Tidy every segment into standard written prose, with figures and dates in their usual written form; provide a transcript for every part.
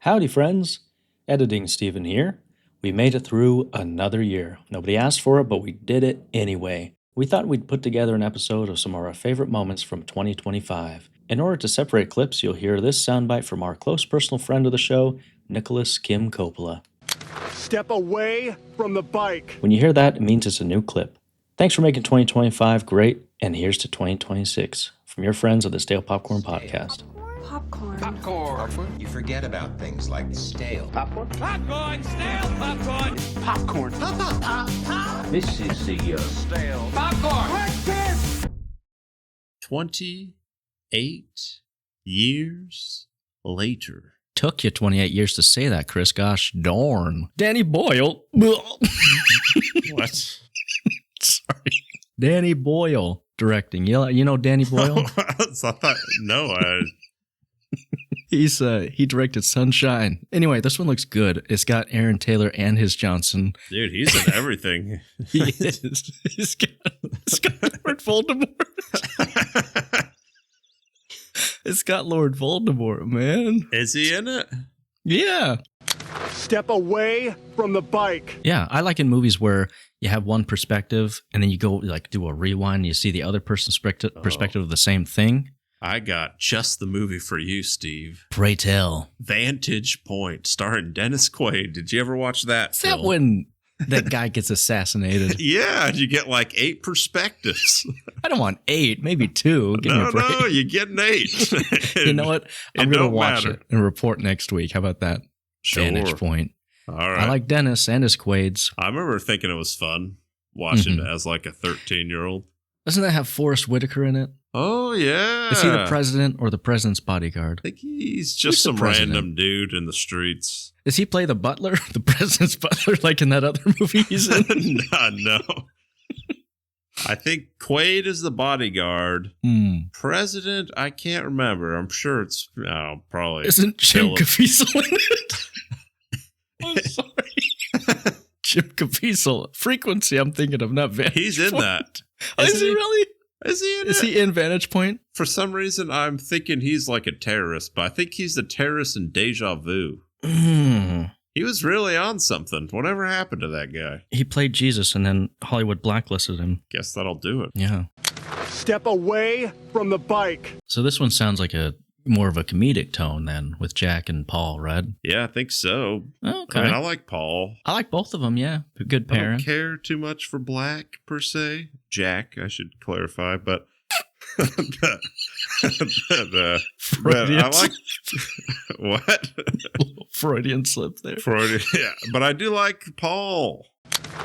Howdy, friends. Editing Steven here. We made it through another year. Nobody asked for it, but we did it anyway. We thought we'd put together an episode of some of our favorite moments from 2025. In order to separate clips, you'll hear this soundbite from our close personal friend of the show, Nicholas Kim Coppola. Step away from the bike. When you hear that, it means it's a new clip. Thanks for making 2025 great, and here's to 2026 from your friends of the Stale Popcorn Podcast. Popcorn. Popcorn. You forget about things like stale. Popcorn. Popcorn, stale popcorn. Popcorn. Pop, pop, pop, pop. This is the Stale popcorn. 28 years later. Took you 28 years to say that, Chris. Gosh darn. Danny Boyle. What? Sorry. Danny Boyle directing. You know Danny Boyle? He directed Sunshine. Anyway, this one looks good. It's got Aaron Taylor and his Johnson. Dude, he's in everything. He is. It's got Lord Voldemort. It's got Lord Voldemort, man. Is he in it? Yeah. Step away from the bike. Yeah, I like in movies where you have one perspective and then you go like do a rewind and you see the other person's perspective of the same thing. I got just the movie for you, Steve. Pray tell. Vantage Point, starring Dennis Quaid. Did you ever watch that? Is that when that guy gets assassinated? Yeah, you get like 8 perspectives. I don't want 8, maybe 2. Give me a break. No, you get an 8. You know what? I'm going to watch matter. it and report next week. How about that? Sure. Vantage Point. All right. I like Dennis and his Quaids. I remember thinking it was fun watching it as like a 13-year-old. Doesn't that have Forrest Whitaker in it? Oh, yeah. Is he the president or the president's bodyguard? I think he's Who's just the some president? random dude in the streets. Does he play the butler? The president's butler like in that other movie he's in? No. I think Quaid is the bodyguard. President, I can't remember. I'm sure it's probably. Isn't Jim Philip. Caviezel in it? I'm sorry. Jim Caviezel. Frequency I'm thinking of, not Vantage He's in Point. that. Oh, is he Isn't really? Is he in Is it? he in Vantage Point? For some reason, I'm thinking he's like a terrorist, but I think he's the terrorist in Deja Vu. He was really on something. Whatever happened to that guy? He played Jesus and then Hollywood blacklisted him. Guess that'll do it. Yeah. Step away from the bike. So this one sounds like a more of a comedic tone then with Jack and Paul, right? Yeah, I think so. Okay. I mean, I like Paul. I like both of them, yeah. Good I don't parent. care too much for Black, per se. Jack, I should clarify, but... but I like... What? Freudian slip there. Yeah, but I do like Paul.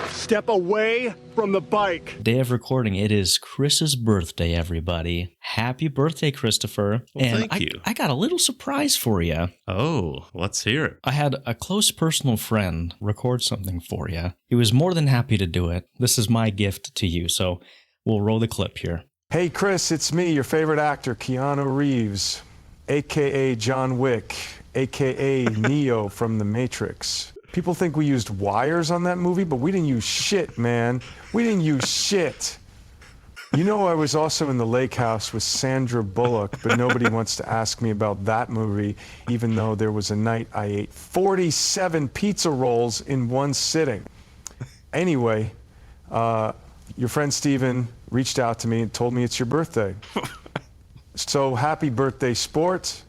Step away from the bike. Day of recording, it is Chris's birthday, everybody. Happy birthday, Christopher. Well, and thank you. I got a little surprise for you. Oh, let's hear it. I had a close personal friend record something for you. He was more than happy to do it. This is my gift to you, so we'll roll the clip here. Hey Chris, it's me, your favorite actor, Keanu Reeves, aka John Wick, aka Neo from The Matrix. People think we used wires on that movie, but we didn't use shit, man. We didn't use shit. You know, I was also in The Lake House with Sandra Bullock, but nobody wants to ask me about that movie, even though there was a night I ate 47 pizza rolls in one sitting. Anyway, your friend Steven reached out to me and told me it's your birthday. So happy birthday, sport.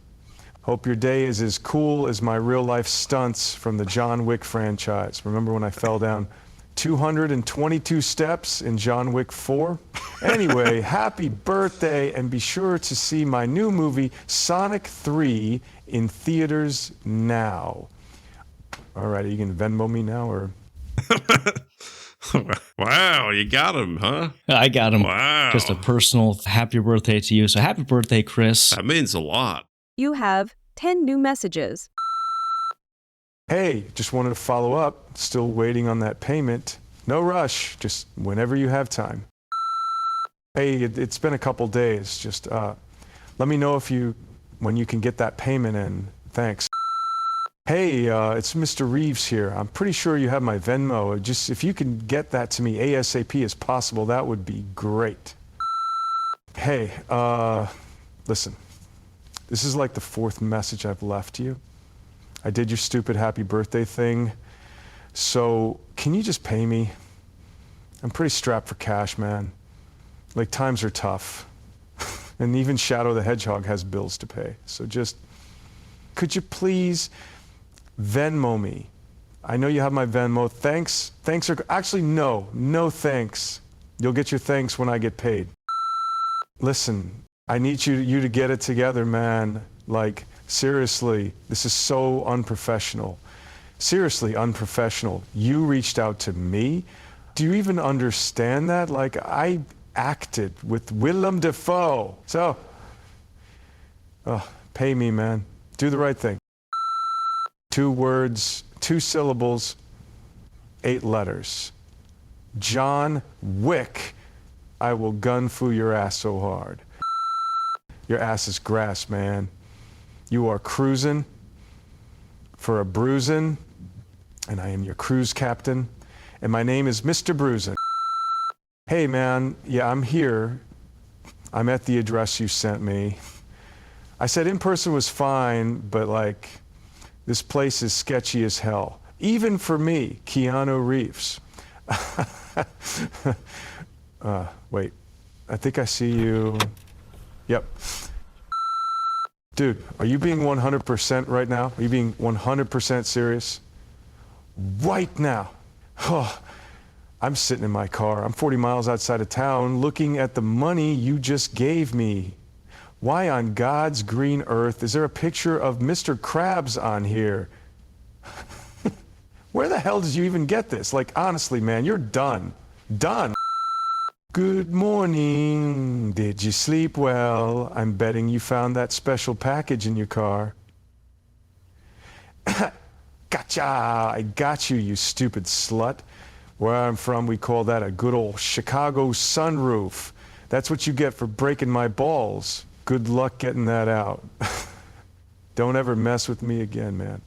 Hope your day is as cool as my real-life stunts from the John Wick franchise. Remember when I fell down 222 steps in John Wick 4? Anyway, happy birthday, and be sure to see my new movie, Sonic 3, in theaters now. All right, are you going to Venmo me now, or...? Wow, you got him, huh? I got him. Wow. Just a personal happy birthday to you. So happy birthday, Chris. That means a lot. You have 10 new messages. Hey, just wanted to follow up. Still waiting on that payment. No rush, just whenever you have time. Hey, it's been a couple days. Just let me know when you can get that payment in. Thanks. Hey, it's Mr. Reeves here. I'm pretty sure you have my Venmo. Just if you can get that to me ASAP as possible, that would be great. Hey, listen. This is like the 4th message I've left you. I did your stupid happy birthday thing. So can you just pay me? I'm pretty strapped for cash, man. Like, times are tough. And even Shadow the Hedgehog has bills to pay. So just, could you please Venmo me? I know you have my Venmo. Thanks are, actually, no thanks. You'll get your thanks when I get paid. Listen, I need you to get it together, man. Like, seriously, this is so unprofessional. Seriously unprofessional. You reached out to me? Do you even understand that? Like, I acted with Willem Dafoe. So, pay me, man. Do the right thing. 2 words, 2 syllables, 8 letters. John Wick. I will gun fu your ass so hard. Your ass is grass, man. You are cruising for a bruising, and I am your cruise captain, and my name is Mr. Bruisin'. Hey, man, yeah, I'm here. I'm at the address you sent me. I said in person was fine, but like, this place is sketchy as hell. Even for me, Keanu Reeves. Wait, I think I see you. Yep. Dude, are you being 100% right now? Are you being 100% serious? Right now. Oh, I'm sitting in my car. I'm 40 miles outside of town looking at the money you just gave me. Why on God's green earth is there a picture of Mr. Krabs on here? Where the hell did you even get this? Like, honestly, man, you're done. Done. Good morning. Did you sleep well? I'm betting you found that special package in your car. Gotcha. I got you, you stupid slut. Where I'm from, we call that a good old Chicago sunroof. That's what you get for breaking my balls. Good luck getting that out. Don't ever mess with me again, man.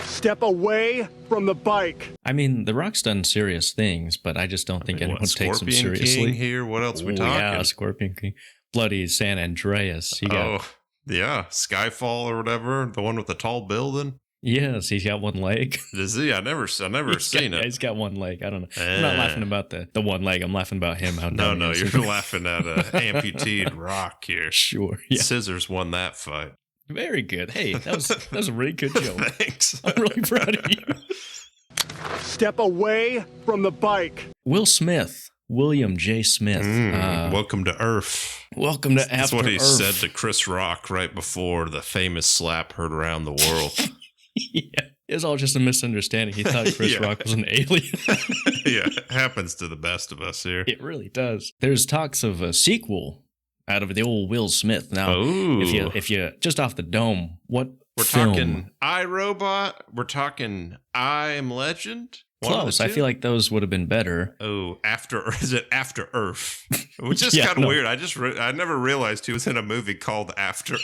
Step away from the bike. I mean, The Rock's done serious things, but I just don't think anyone takes him Scorpion seriously. King here? What else we talking? Yeah, Scorpion King. Bloody San Andreas. He got, yeah, Skyfall or whatever, the one with the tall building. Yes, he's got one leg. Does he? I never seen it. He's got one leg. I don't know. I'm not laughing about the one leg. I'm laughing about him. How No, dumb he is. you're laughing at amputated Rock here. Sure. Yeah. Scissors won that fight. Very good. Hey, that was a really good joke. Thanks. I'm really proud of you. Step away from the bike. Will Smith. William J. Smith. Welcome to Earth. Welcome to Afterbirth. That's what he said to Chris Rock right before the famous slap heard around the world. Yeah. It was all just a misunderstanding. He thought Chris Rock was an alien. Yeah, it happens to the best of us here. It really does. There's talks of a sequel out of the old Will Smith. Now, if you just off the dome, what we're film? Talking iRobot, we're talking I Am Legend. Close. I feel like those would have been better. Oh, is it After Earth? Which is Yeah, kind of no. weird. I never realized he was in a movie called After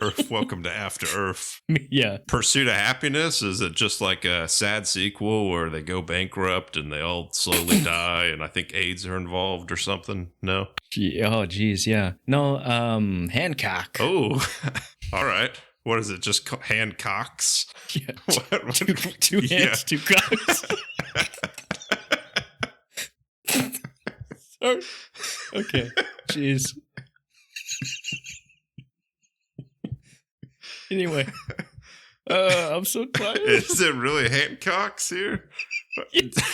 Earth. Welcome to After Earth. Yeah. Pursuit of Happiness, is it just like a sad sequel where they go bankrupt and they all slowly die and I think AIDS are involved or something? No? Oh, geez, yeah. No, Hancock. Oh, all right. What is it? Just Hancocks? Yeah. What? Two hands, two cocks. Sorry. Okay. Jeez. Anyway. I'm so tired. Is it really Hancocks here?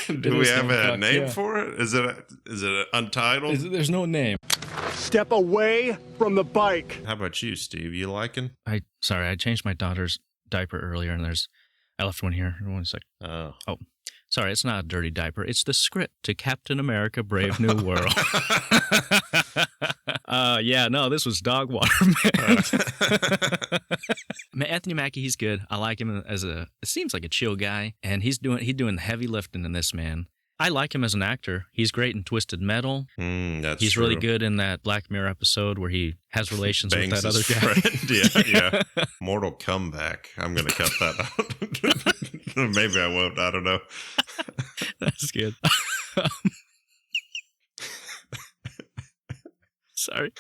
Do we have a name for it? Is it untitled? There's no name. Step away from the bike. How about you, Steve? You liking? I changed my daughter's diaper earlier, and I left one here. One sec. Oh, sorry, it's not a dirty diaper. It's the script to Captain America: Brave New World. This was dog water, man. Anthony Mackie, he's good. I like him it seems like a chill guy, and he's doing heavy lifting in this, man. I like him as an actor. He's great in Twisted Metal. He's true. really good in that Black Mirror episode where he has relations with Bangs that other his guy. friend. Yeah. Mortal Comeback. I'm going to cut that out. Maybe I won't. I don't know. That's good. Sorry.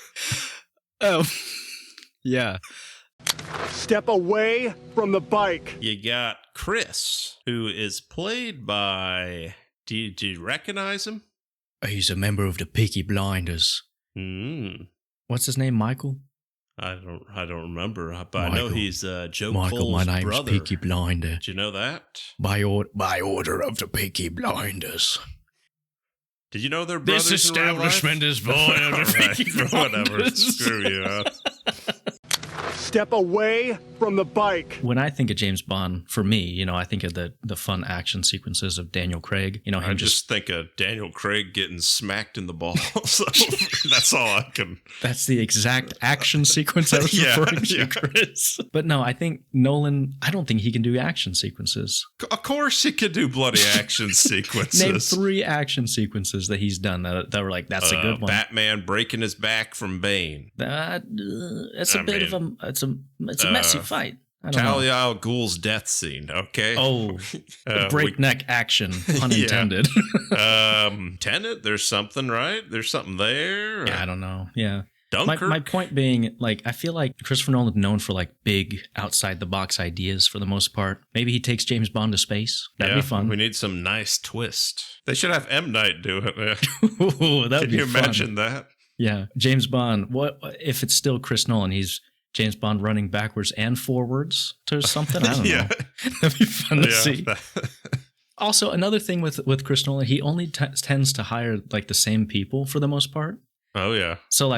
Yeah. Step away from the bike. You got Chris, who is played by... Do you recognize him? He's a member of the Peaky Blinders. What's his name, Michael? I don't remember, but Michael. I know he's Joe Michael, Cole's my name's brother. Peaky Blinder. Did you know that? By order of the Peaky Blinders. Did you know they're brothers This in real life? establishment is void of the Peaky Whatever, Blinders. screw you. Step away from the bike. When I think of James Bond, for me, I think of the fun action sequences of Daniel Craig. Him I just think of Daniel Craig getting smacked in the balls. That's all I can. That's the exact action sequence I was referring to, Chris. But no, I think Nolan, I don't think he can do action sequences. Of course he could do bloody action sequences. Name 3 action sequences that he's done that were like, that's a good one. Batman breaking his back from Bane. It's a bit of a messy fight. I don't know. Talia al Ghul's death scene, okay? Oh, breakneck action, pun intended. Tenet, there's something, right? There's something there. Yeah, I don't know. Yeah. Dunkirk. My point being, I feel like Christopher Nolan's known for big outside the box ideas for the most part. Maybe he takes James Bond to space. That'd be fun. We need some nice twist. They should have M. Night do it. Ooh, that'd Can you be fun. imagine that? Yeah, James Bond. What if it's still Chris Nolan? He's James Bond running backwards and forwards to something. I don't know. That'd be fun to see. Also, another thing with Chris Nolan, he only tends to hire the same people for the most part. Oh yeah. So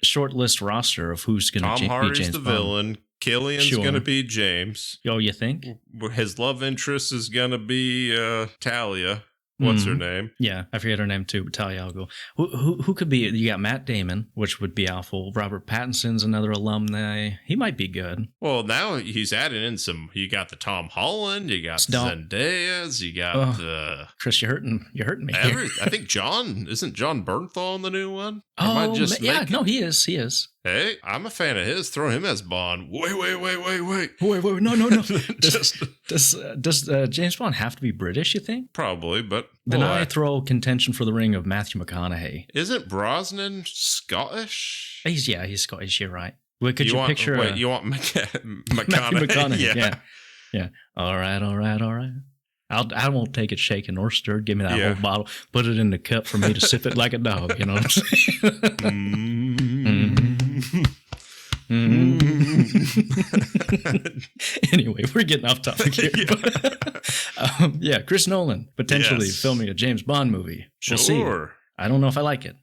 short list roster of who's going to be James Bond. Tom Hardy's the villain. Killian's going to be James. Oh, you think? His love interest is going to be Talia. What's her name? Yeah, I forget her name too. Talia al Ghul. Who could be? You got Matt Damon, which would be awful. Robert Pattinson's another alumni. He might be good. Well, now he's adding in some. You got the Tom Holland. You got Zendayas. You got Chris. You're hurting me. I think isn't John Bernthal in the new one? No, he is. He is. Hey, I'm a fan of his. Throw him as Bond. Wait. Wait, no. Does James Bond have to be British, you think? Probably, but... Then I throw contention for the ring of Matthew McConaughey. Isn't Brosnan Scottish? He's Scottish, you're right. Wait, you picture... Wait, you want McConaughey? Matthew McConaughey, yeah. All right. I won't take it shaken or stirred. Give me that whole bottle. Put it in the cup for me to sip it like a dog. You know what I'm saying? Anyway, we're getting off topic here. Chris Nolan potentially filming a James Bond movie. We'll see. I don't know if I like it.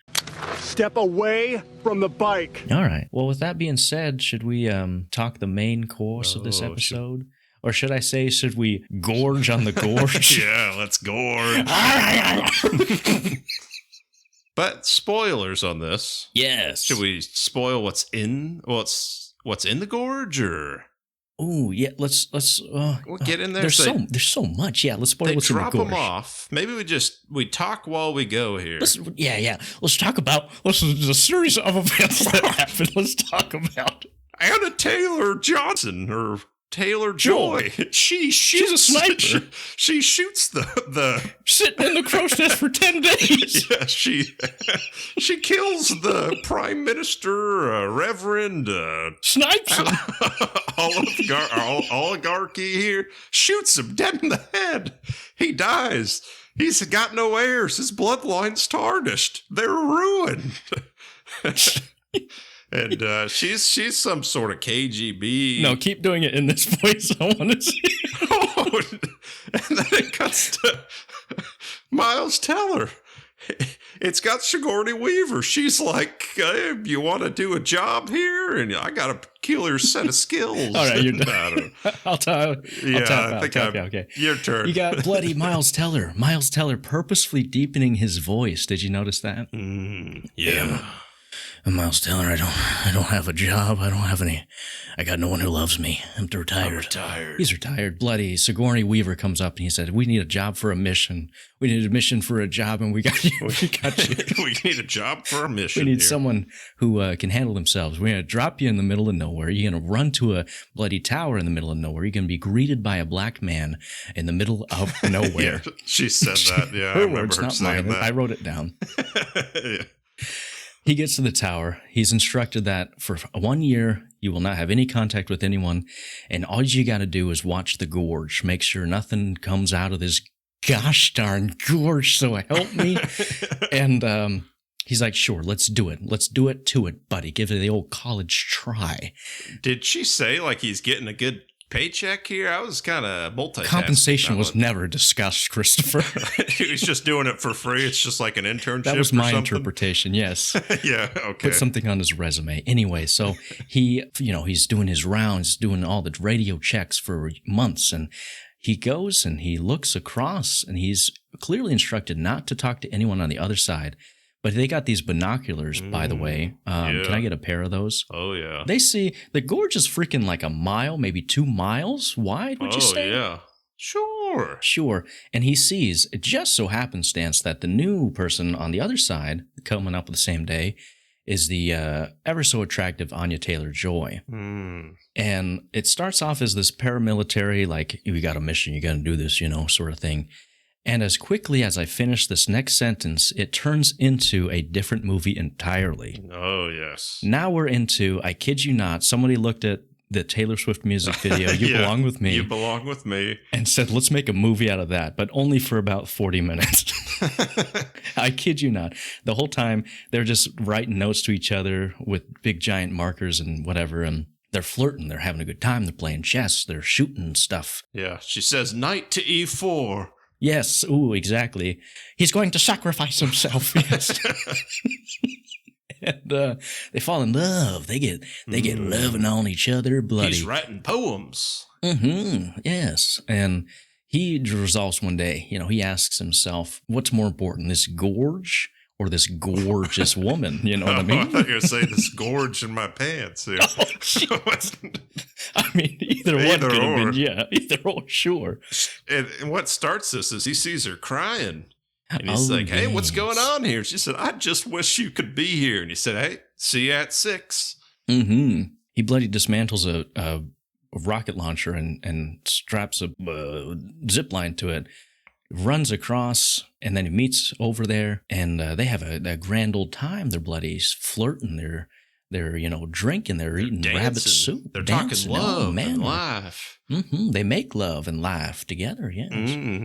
Step away from the bike. All right. Well, with that being said, should we talk the main course of this episode? Or should I say, should we gorge on the gorge? Yeah, let's gorge. But spoilers on this. Yes. Should we spoil what's in the gorge, or? Oh yeah, let's we'll get in there. There's so much. Yeah, let's spoil what's in the gorge. They drop them off. Maybe we talk while we go here. Let's talk about a series of events that happened. Let's talk about Anna Taylor-Johnson or Taylor-Joy. She's a sniper. She shoots the sitting in the crow's nest for 10 days. Yeah, she kills the Prime Minister, Reverend Snipes. Oligarchy here. Shoots him dead in the head. He dies. He's got no heirs. His bloodline's tarnished. They're ruined. And she's some sort of KGB. No, keep doing it in this voice. I want to see. And then it cuts to Miles Teller. It's got Sigourney Weaver. She's like, hey, you want to do a job here? And I got a peculiar set of skills. All right, you're done. I'll tap out. Okay. Your turn. You got bloody Miles Teller. Miles Teller purposefully deepening his voice. Did you notice that? Yeah. Miles Teller, I don't have a job. I got no one who loves me. I'm retired. He's retired. Bloody Sigourney Weaver comes up and he said, we need a job for a mission. We need a mission for a job and we got you. We need a job for a mission. We need someone who can handle themselves. We're going to drop you in the middle of nowhere. You're going to run to a bloody tower in the middle of nowhere. You're going to be greeted by a black man in the middle of nowhere. Yeah, she said that. Yeah, her words, not mine. I wrote it down. Yeah. He gets to the tower. He's instructed that for 1 year, You will not have any contact with anyone. And all you got to do is watch the Gorge. Make sure nothing comes out of this gosh darn Gorge, so help me. And he's like, sure, let's do it. Let's do it to it, buddy. Give it the old college try. Did she say like he's getting a good paycheck here? I was kind of multitasking. Compensation was never discussed, Christopher. He was just doing it for free. It's just like an internship. That was my interpretation. Yes. Yeah. Okay. Put something on his resume. Anyway, so he's doing his rounds, doing all the radio checks for months, and he goes and he looks across, and he's clearly instructed not to talk to anyone on the other side. But they got these binoculars, by the way. Can I get a pair of those? Oh, yeah. They see the Gorge is freaking like a mile, maybe 2 miles wide, would you say? Oh, yeah. Sure. Sure. And he sees, it just so happenstance that the new person on the other side, coming up the same day, is the ever so attractive Anya Taylor-Joy. And it starts off as this paramilitary, like, you got a mission, you got to do this, sort of thing. And as quickly as I finish this next sentence, it turns into a different movie entirely. Oh, yes. Now we're into, I kid you not, somebody looked at the Taylor Swift music video, You Belong With Me. You Belong With Me. And said, let's make a movie out of that, but only for about 40 minutes. I kid you not. The whole time, they're just writing notes to each other with big giant markers and whatever, and they're flirting. They're having a good time. They're playing chess. They're shooting stuff. Yeah, she says, knight to E4. Yes. Ooh, exactly. He's going to sacrifice himself. Yes. And they fall in love. They get loving on each other, bloody. He's writing poems. Yes. And he resolves one day, he asks himself, what's more important, this Gorge or this gorgeous woman? You know what I mean? I thought you were going to say this gorge in my pants. Yeah. I mean, either one could have been, yeah. Either or, sure. And what starts this is he sees her crying. And he's like, hey, what's going on here? She said, I just wish you could be here. And he said, hey, see you at 6. He bloody dismantles a rocket launcher and straps a zip line to it, runs across, and then he meets over there, and they have a grand old time. They're bloody flirting. They're drinking. They're eating dancing. Rabbit soup. They're dancing. talking love and life. They make love and laugh together, yes.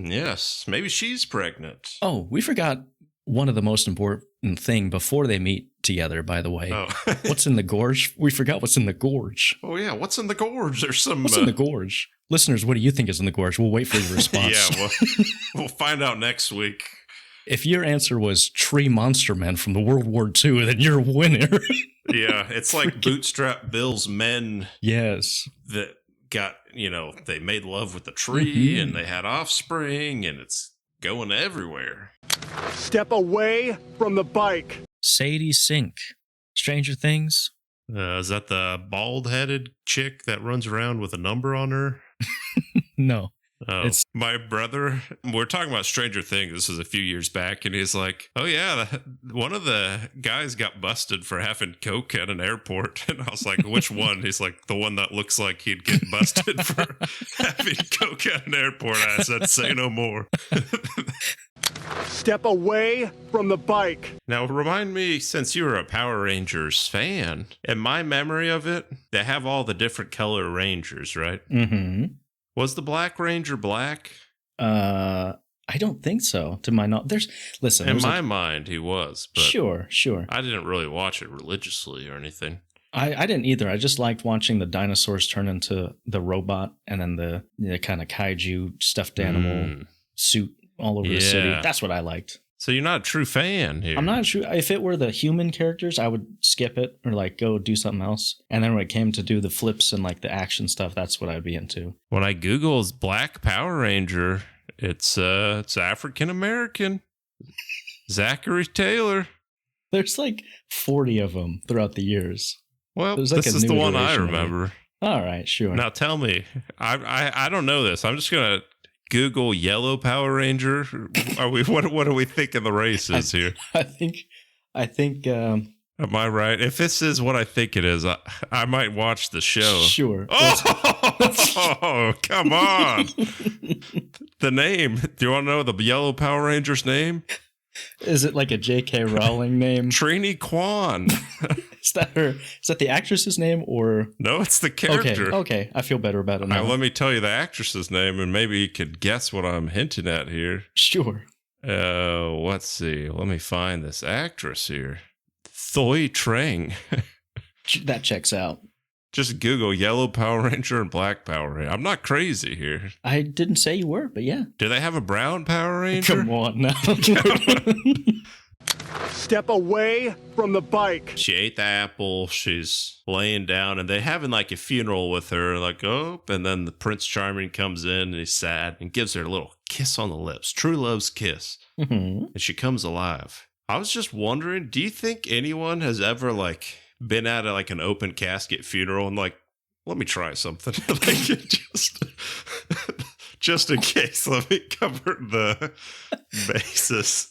Yes. Maybe she's pregnant. Oh, we forgot one of the most important thing before they meet together, by the way. Oh. What's in the Gorge? We forgot what's in the Gorge. Oh, yeah. What's in the Gorge? There's some... What's in the Gorge? Listeners, what do you think is in the Gorge? We'll wait for your response. Yeah, we'll find out next week. If your answer was Tree Monster Men from the World War II, then you're a winner. Yeah, it's like Bootstrap Bill's men. Yes. That got, they made love with the tree and they had offspring, and it's going everywhere. Step away from the bike. Sadie Sink. Stranger Things. Is that the bald-headed chick that runs around with a number on her? No. Oh, it's my brother. We're talking about Stranger Things. This was a few years back, and he's like, "Oh yeah, one of the guys got busted for having coke at an airport." And I was like, "Which one?" He's like, "The one that looks like he'd get busted for having coke at an airport." I said, "Say no more." Step away from the bike. Now, remind me, since you're a Power Rangers fan, in my memory of it, they have all the different color Rangers, right? Was the Black Ranger black? I don't think so. To my knowledge, in my mind, he was. But sure. I didn't really watch it religiously or anything. I didn't either. I just liked watching the dinosaurs turn into the robot, and then the kind of kaiju stuffed animal suit all over the city. That's what I liked. So you're not a true fan here. I'm not true. If it were the human characters, I would skip it or go do something else. And then when it came to do the flips and the action stuff, that's what I'd be into. When I Google Black Power Ranger, it's African American. Zachary Taylor. There's 40 of them throughout the years. Well, this is the one I remember. All right, sure. Now tell me, I don't know this. I'm just gonna Google yellow Power Ranger. What are we thinking the race is here? I think. Am I right? If this is what I think it is, I might watch the show. Sure. Oh, come on. The name. Do you want to know the yellow Power Ranger's name? Is it like a J.K. Rowling name? Trini Kwan. Is that her? Is that the actress's name or? No, it's the character. Okay. I feel better about it now. Let me tell you the actress's name, and maybe you could guess what I'm hinting at here. Sure. Let's see. Let me find this actress here. Thoi Trang. That checks out. Just Google Yellow Power Ranger and Black Power Ranger. I'm not crazy here. I didn't say you were, but yeah. Do they have a brown Power Ranger? Come on now. Step away from the bike. She ate the apple. She's laying down, and they're having like a funeral with her. Like, oh, and then the Prince Charming comes in, and he's sad and gives her a little kiss on the lips. True love's kiss. Mm-hmm. And she comes alive. I was just wondering, do you think anyone has ever like been at like an open casket funeral and like, let me try something, like just in case, let me cover the basis.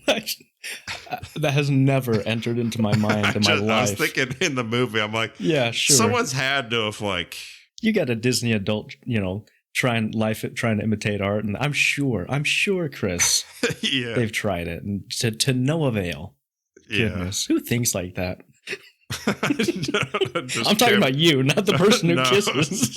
That has never entered into my mind in my life. I was thinking in the movie, I'm like, yeah, sure. Someone's had to have like, you got a Disney adult, trying to imitate art, and I'm sure, Chris, yeah, they've tried it and to no avail. Goodness, who thinks like that? I'm talking about you, not the person who kisses.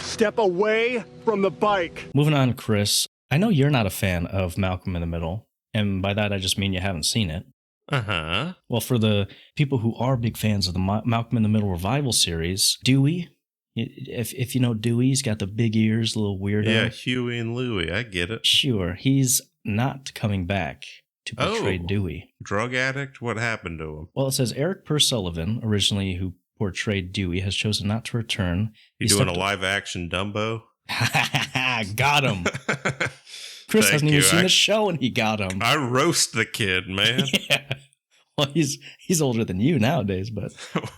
Step away from the bike. Moving on, Chris. I know you're not a fan of Malcolm in the Middle, and by that I just mean you haven't seen it. Uh-huh. Well, for the people who are big fans of the Malcolm in the Middle revival series, Dewy, if you know Dewy, he's got the big ears, a little weirdo. Yeah, Huey and Louie, I get it. Sure, he's not coming back to portray Dewy. Drug addict? What happened to him? Well, it says Eric Sullivan, originally who portrayed Dewy, has chosen not to return. You doing a live-action Dumbo? Got him. Chris hasn't even seen the show, and he got him. I roast the kid, man. Yeah. Well, he's older than you nowadays, but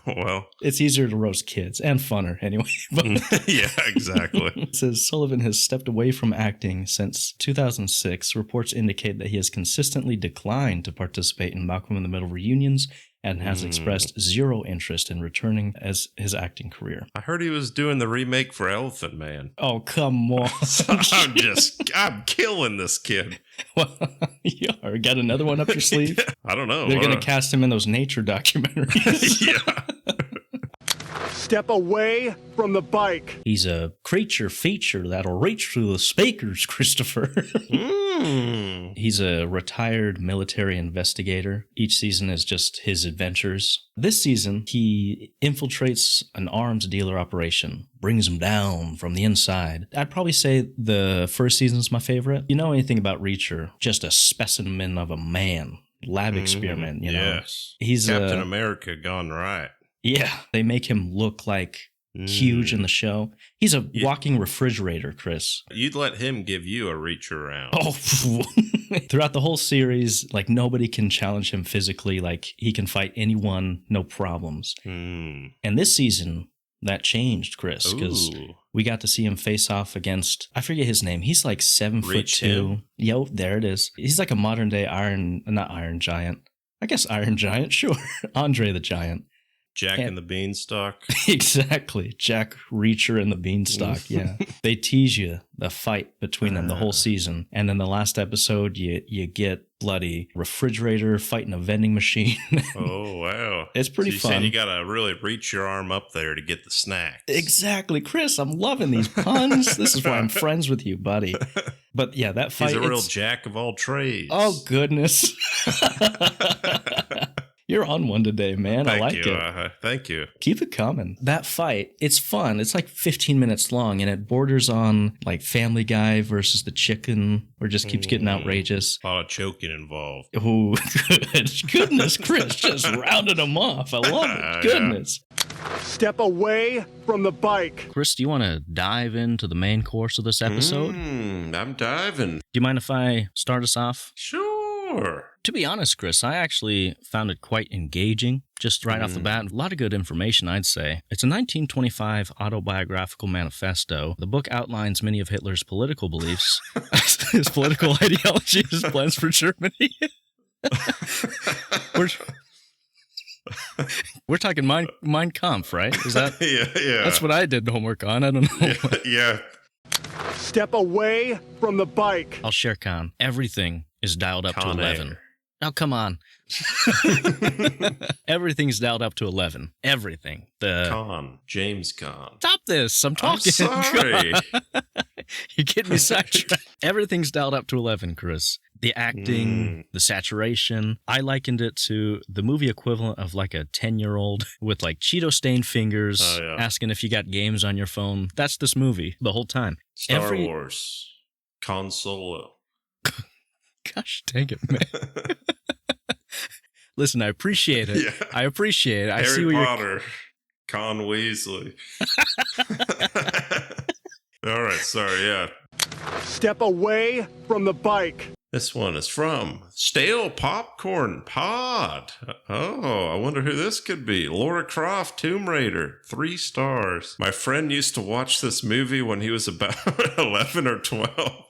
well, it's easier to roast kids and funner anyway. But yeah, exactly. It says Sullivan has stepped away from acting since 2006. Reports indicate that he has consistently declined to participate in Malcolm in the Middle reunions and has expressed zero interest in returning as his acting career. I heard he was doing the remake for Elephant Man. Oh, come on. I'm killing this kid. Well, you are. Got another one up your sleeve? I don't know. They're going to cast him in those nature documentaries. Yeah. Step away from the bike. He's a creature feature that'll reach through the speakers, Christopher. He's a retired military investigator. Each season is just his adventures. This season, he infiltrates an arms dealer operation, brings them down from the inside. I'd probably say the first season's my favorite. You know anything about Reacher? Just a specimen of a man. Lab experiment, you know? Yes. He's Captain America gone right. Yeah, they make him look like huge in the show. He's a walking refrigerator, Chris. You'd let him give you a reach around. Oh, throughout the whole series, like nobody can challenge him physically. Like he can fight anyone, no problems. And this season, that changed, Chris, because we got to see him face off against, I forget his name. He's like 7'2". Yo, there it is. He's like a modern day not Iron Giant. I guess Iron Giant, sure. Andre the Giant. Jack and the Beanstalk. Exactly. Jack Reacher and the Beanstalk, yeah. They tease you, the fight between them the whole season. And in the last episode, you get bloody refrigerator fighting a vending machine. Oh, wow. It's pretty fun. Saying you got to really reach your arm up there to get the snacks. Exactly. Chris, I'm loving these puns. This is why I'm friends with you, buddy. But yeah, that fight. He's a real jack of all trades. Oh, goodness. You're on one today, man. I like it. Thank you. Keep it coming. That fight, it's fun. It's like 15 minutes long, and it borders on like Family Guy versus the chicken, or just keeps getting outrageous. A lot of choking involved. Oh, goodness, Chris, just rounded them off. I love it. Goodness. Step away from the bike. Chris, do you want to dive into the main course of this episode? I'm diving. Do you mind if I start us off? Sure. To be honest, Chris, I actually found it quite engaging, just right off the bat. A lot of good information, I'd say. It's a 1925 autobiographical manifesto. The book outlines many of Hitler's political beliefs, his political ideology, his plans for Germany. We're talking Mein Kampf, right? Is that? Yeah. That's what I did homework on. I don't know. Yeah. Step away from the bike. I'll share Con. Everything is dialed up Con to 11. Air. Oh, come on. Everything's dialed up to 11. Everything. James Con. Stop this. I'm talking. I'm sorry. You get me sidetracked. Everything's dialed up to 11, Chris. The acting, the saturation. I likened it to the movie equivalent of like a 10-year-old with like Cheeto-stained fingers asking if you got games on your phone. That's this movie the whole time. Star Wars. Con Solo. Gosh dang it, man. Listen, I appreciate it. Yeah. I appreciate it. I see Harry what Potter. Con Weasley. All right, sorry, yeah. Step away from the bike. This one is from Stale Popcorn Pod. Oh, I wonder who this could be. Lara Croft, Tomb Raider, 3 stars. My friend used to watch this movie when he was about 11 or 12.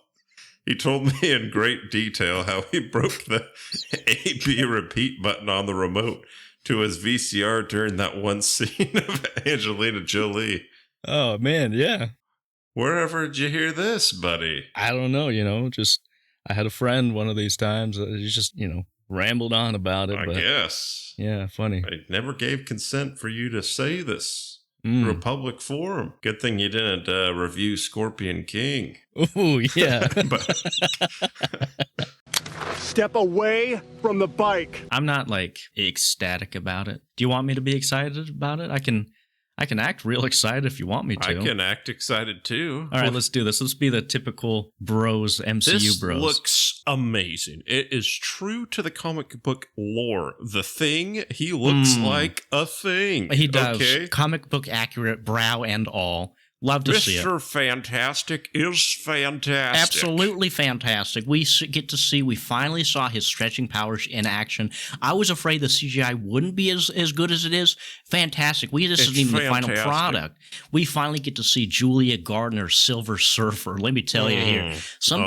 He told me in great detail how he broke the A-B repeat button on the remote to his VCR during that one scene of Angelina Jolie. Oh, man, yeah. Wherever did you hear this, buddy? I don't know, just I had a friend one of these times that he just, rambled on about it. I guess. Yeah, funny. I never gave consent for you to say this. Through a public forum. Good thing you didn't review Scorpion King. Ooh, yeah. Step away from the bike. I'm not like ecstatic about it. Do you want me to be excited about it? I can act real excited if you want me to. I can act excited too. All right, let's do this. Let's be the typical bros, MCU bros. This looks amazing. It is true to the comic book lore. The Thing, he looks like a thing. He does. Okay? Comic book accurate, brow and all. Love to see it. Mr. Fantastic is fantastic. Absolutely fantastic. We finally saw his stretching powers in action. I was afraid the CGI wouldn't be as good as it is. Fantastic. This isn't even the final product. We finally get to see Julia Gardner's Silver Surfer. Let me tell you here. Some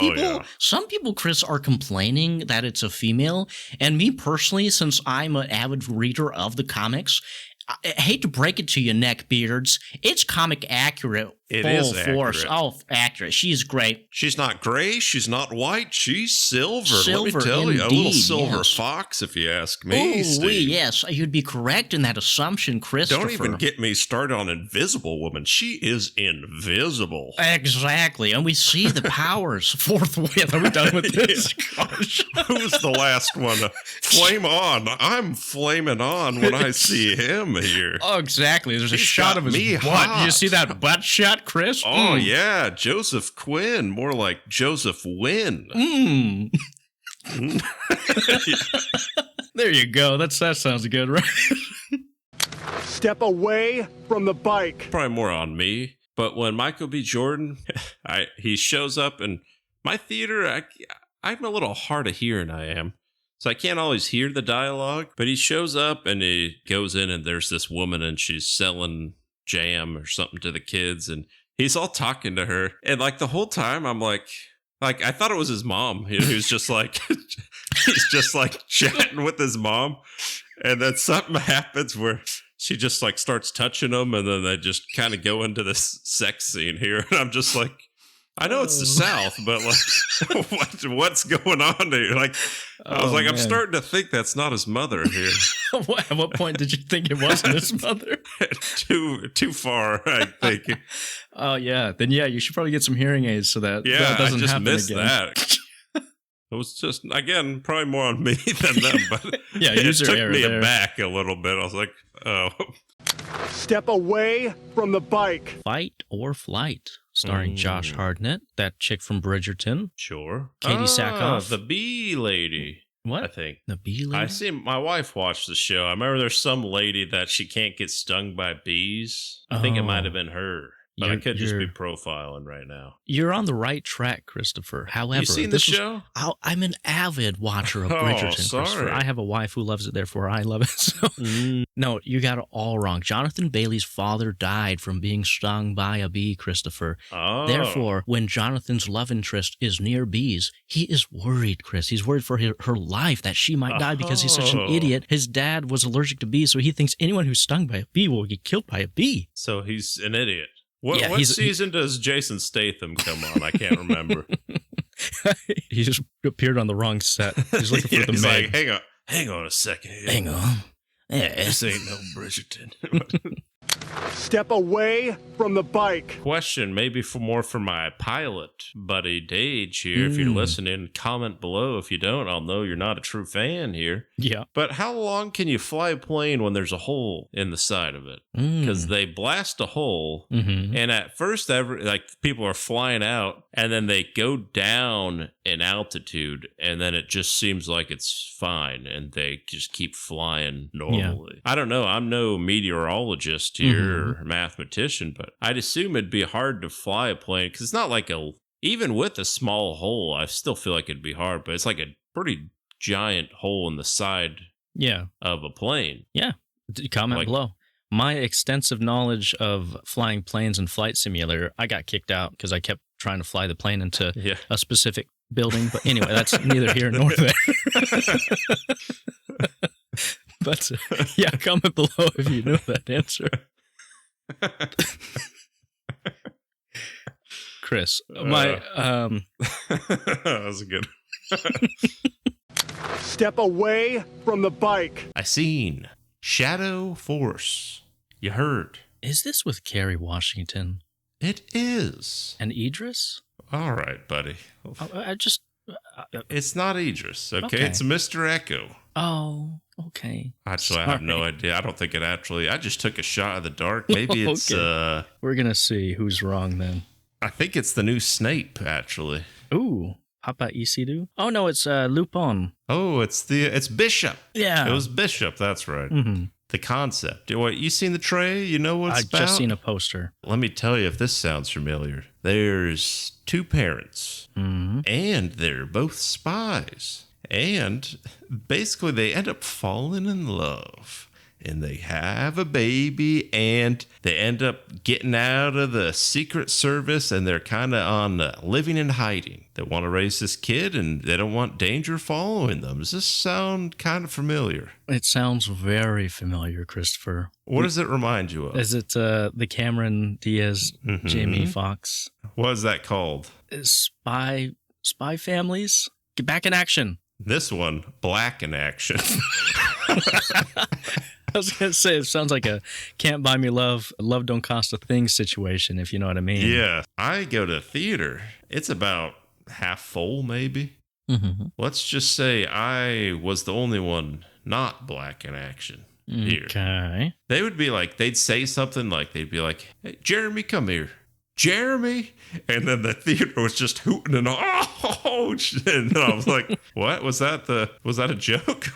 people, Chris, are complaining that it's a female. And me personally, since I'm an avid reader of the comics, I hate to break it to you, neckbeards. It's comic accurate. It is force. accurate. Oh, accurate. She's great. She's not gray. She's not white. She's silver. Silver, let me tell you, a little indeed, silver yes. fox, if you ask me. Oh, Steve. yes. You'd be correct in that assumption, Christopher. Don't even get me started on Invisible Woman. She is invisible. Exactly. And we see the powers forthwith. Are we done with this? Gosh. Who's the last one? Flame on. I'm flaming on when I see him here. Oh, exactly. There's a He's shot got of his me butt. hot. Did you see that butt shot, Chris? Oh, yeah. Joseph Quinn. More like Joseph Wynn. There you go. That sounds good, right? Step away from the bike. Probably more on me. But when Michael B. Jordan, he shows up in my theater, I'm a little hard of hearing, I am. So I can't always hear the dialogue. But he shows up and he goes in and there's this woman and she's selling jam or something to the kids. And he's all talking to her. And like the whole time, I'm like I thought it was his mom. He was just like, he's just like chatting with his mom. And then something happens where she just like starts touching him. And then they just kind of go into this sex scene here. And I'm just like, I know it's the South, but like, what's going on here? Like, I was like, man. I'm starting to think that's not his mother here. At what point did you think it wasn't his mother? Too far, I think. Oh yeah, then yeah, you should probably get some hearing aids so that that doesn't I just happen missed again. that. It was just, again, probably more on me than them, but yeah, it user took error me there. aback a little bit. I was like, oh. Step away from the bike. Fight or Flight, starring Josh Hartnett, that chick from Bridgerton. Sure. Katie Sackhoff. The bee lady. What? I think. The bee lady? I see my wife watched the show. I remember there's some lady that she can't get stung by bees. I think it might have been her. But I could just be profiling right now. You're on the right track, Christopher. However, you seen the show? I'm an avid watcher of Bridgerton, Christopher. I have a wife who loves it, therefore I love it. So, no, you got it all wrong. Jonathan Bailey's father died from being stung by a bee, Christopher. Oh. Therefore, when Jonathan's love interest is near bees, he is worried, Chris. He's worried for her life that she might die because he's such an idiot. His dad was allergic to bees, so he thinks anyone who's stung by a bee will get killed by a bee. So he's an idiot. What season does Jason Statham come on? I can't remember. He just appeared on the wrong set. He's looking for the He's Meg. like, hang on a second. Hang on. Yeah. This ain't no Bridgerton. Step away from the bike. Question, maybe for my pilot buddy Dage here. If you're listening, comment below. If you don't, I'll know you're not a true fan here. Yeah. But how long can you fly a plane when there's a hole in the side of it? Because they blast a hole, and at first, people are flying out, and then they go down in altitude, and then it just seems like it's fine, and they just keep flying normally. I don't know. I'm no meteorologist here or mathematician, but I'd assume it'd be hard to fly a plane because it's not like even with a small hole, I still feel like it'd be hard, but it's like a pretty giant hole in the side of a plane. Yeah. Comment below. My extensive knowledge of flying planes and Flight Simulator, I got kicked out because I kept trying to fly the plane into a specific building. But anyway, that's neither here nor there. But comment below if you know that answer. Chris, that was a good. Step away from the bike. I seen Shadow Force. You heard. Is this with Kerry Washington? It is. And Idris? All right, buddy. It's not Idris, okay? It's Mr. Echo. Oh, okay. Actually, I have no idea. I don't think it actually... I just took a shot of the dark. Maybe it's... We're going to see who's wrong then. I think it's the new Snape, actually. Ooh. Papa Isidu? Oh, no, it's Lupin. Oh, it's Bishop. Yeah. It was Bishop, that's right. The concept. What, you seen the tray? You know what it's about? I've just seen a poster. Let me tell you if this sounds familiar. There's two parents, and they're both spies. And basically they end up falling in love. And they have a baby, and they end up getting out of the Secret Service, and they're kind of on living in hiding. They want to raise this kid, and they don't want danger following them. Does this sound kind of familiar? It sounds very familiar, Christopher. What does it remind you of? Is it the Cameron Diaz, Jamie Foxx? What is that called? Spy Families? Get back in action. This one, Black in Action. I was going to say, it sounds like a Can't Buy Me Love, Love Don't Cost a Thing situation, if you know what I mean. Yeah. I go to theater. It's about half full, maybe. Let's just say I was the only one not black in action here. Okay. They would be like, they'd say something like, they'd be like, hey, Jeremy, come here. Jeremy, and then the theater was just hooting and and I was like, what was that? Was that a joke?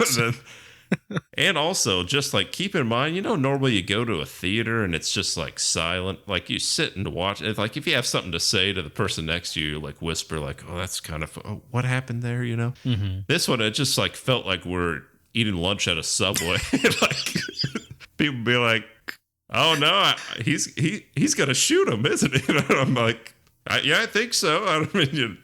And also, just like keep in mind, normally you go to a theater and it's just like silent, like you sit and watch. It's like if you have something to say to the person next to you, like whisper, like, "Oh, that's kind of what happened there," This one, it just like felt like we're eating lunch at a Subway. Like people be like, "Oh no, he's gonna shoot him, isn't he?" And I'm like, I think so. I mean,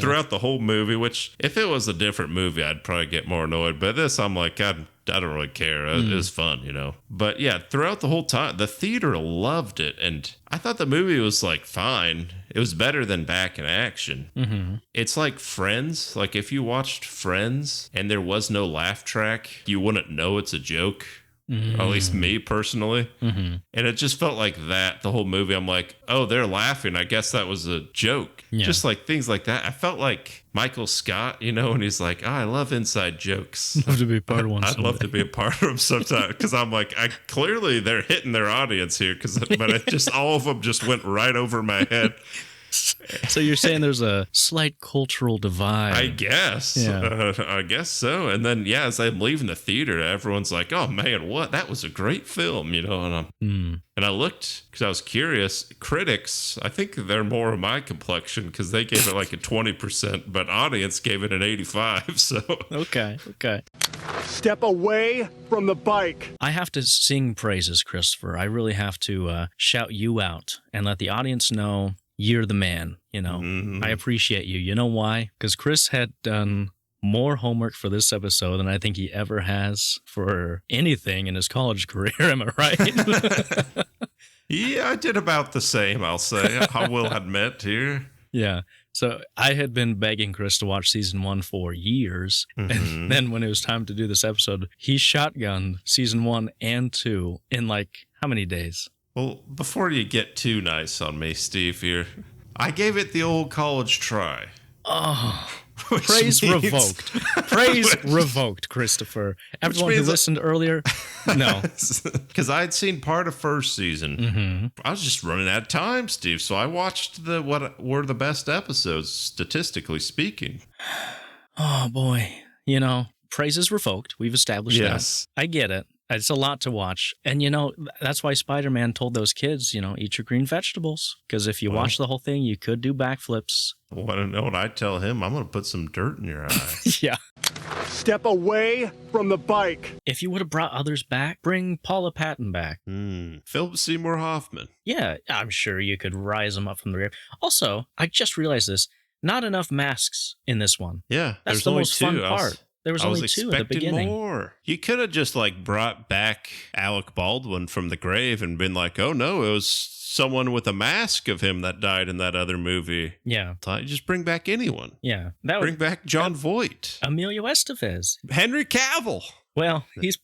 throughout the whole movie, which if it was a different movie, I'd probably get more annoyed. But this, I'm like, I don't really care. It was fun, But yeah, throughout the whole time, the theater loved it. And I thought the movie was like fine. It was better than Back in Action. It's like Friends. Like if you watched Friends and there was no laugh track, you wouldn't know it's a joke. At least me personally. And it just felt like that the whole movie. I'm like, oh, they're laughing. I guess that was a joke. Just like things like that. I felt like Michael Scott, and he's like, oh, I love inside jokes. Love to be a part of one. I'd love to be a part of them sometime. Because I'm like, clearly they're hitting their audience here. But it just all of them just went right over my head. So you're saying there's a slight cultural divide? I guess. I guess so. And then, as I'm leaving the theater, everyone's like, oh, man, what? That was a great film, And I looked because I was curious. Critics, I think they're more of my complexion because they gave it like a 20%, but audience gave it an 85%. So Okay. Step away from the bike. I have to sing praises, Christopher. I really have to shout you out and let the audience know you're the man, I appreciate you. You know why? Because Chris had done more homework for this episode than I think he ever has for anything in his college career. Am I right? Yeah, I did about the same, I'll say. I will admit here. Yeah. So I had been begging Chris to watch season 1 for years. And then when it was time to do this episode, he shotgunned season 1 and 2 in like how many days? Well, before you get too nice on me, Steve, here, I gave it the old college try. Oh, praise revoked. Praise revoked, Christopher. Everyone who listened earlier, no. Because I had seen part of first season. I was just running out of time, Steve, so I watched what were the best episodes, statistically speaking. Oh, boy. Praise is revoked. We've established that. I get it. It's a lot to watch. And, that's why Spider-Man told those kids, eat your green vegetables. Because if you watch the whole thing, you could do backflips. Want to know what I tell him? I'm going to put some dirt in your eye. Yeah. Step away from the bike. If you would have brought others back, bring Paula Patton back. Philip Seymour Hoffman. Yeah, I'm sure you could rise them up from the grave. Also, I just realized this. Not enough masks in this one. Yeah. That's the most fun part. There was only 2 at the beginning. More. You could have just brought back Alec Baldwin from the grave and been like, oh no, it was someone with a mask of him that died in that other movie. Yeah. Just bring back anyone. Yeah. Bring back John Voight. Emilio Estevez. Henry Cavill. Well, he's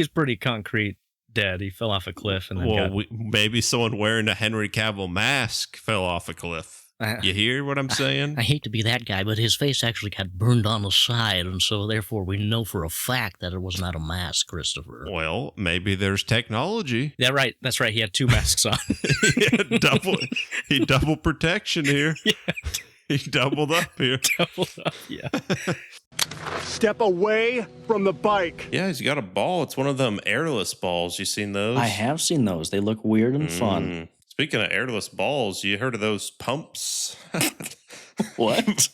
pretty concrete dead. He fell off a cliff and then maybe someone wearing a Henry Cavill mask fell off a cliff. You hear what I'm saying? I hate to be that guy, but his face actually got burned on the side, and so therefore we know for a fact that it was not a mask, Christopher. Well, maybe there's technology. Yeah, right. That's right. He had 2 masks on. He double protection here. Yeah. He doubled up here. Yeah. Step away from the bike. Yeah, he's got a ball. It's one of them airless balls. You seen those? I have seen those. They look weird and fun. Speaking of airless balls, you heard of those pumps? What?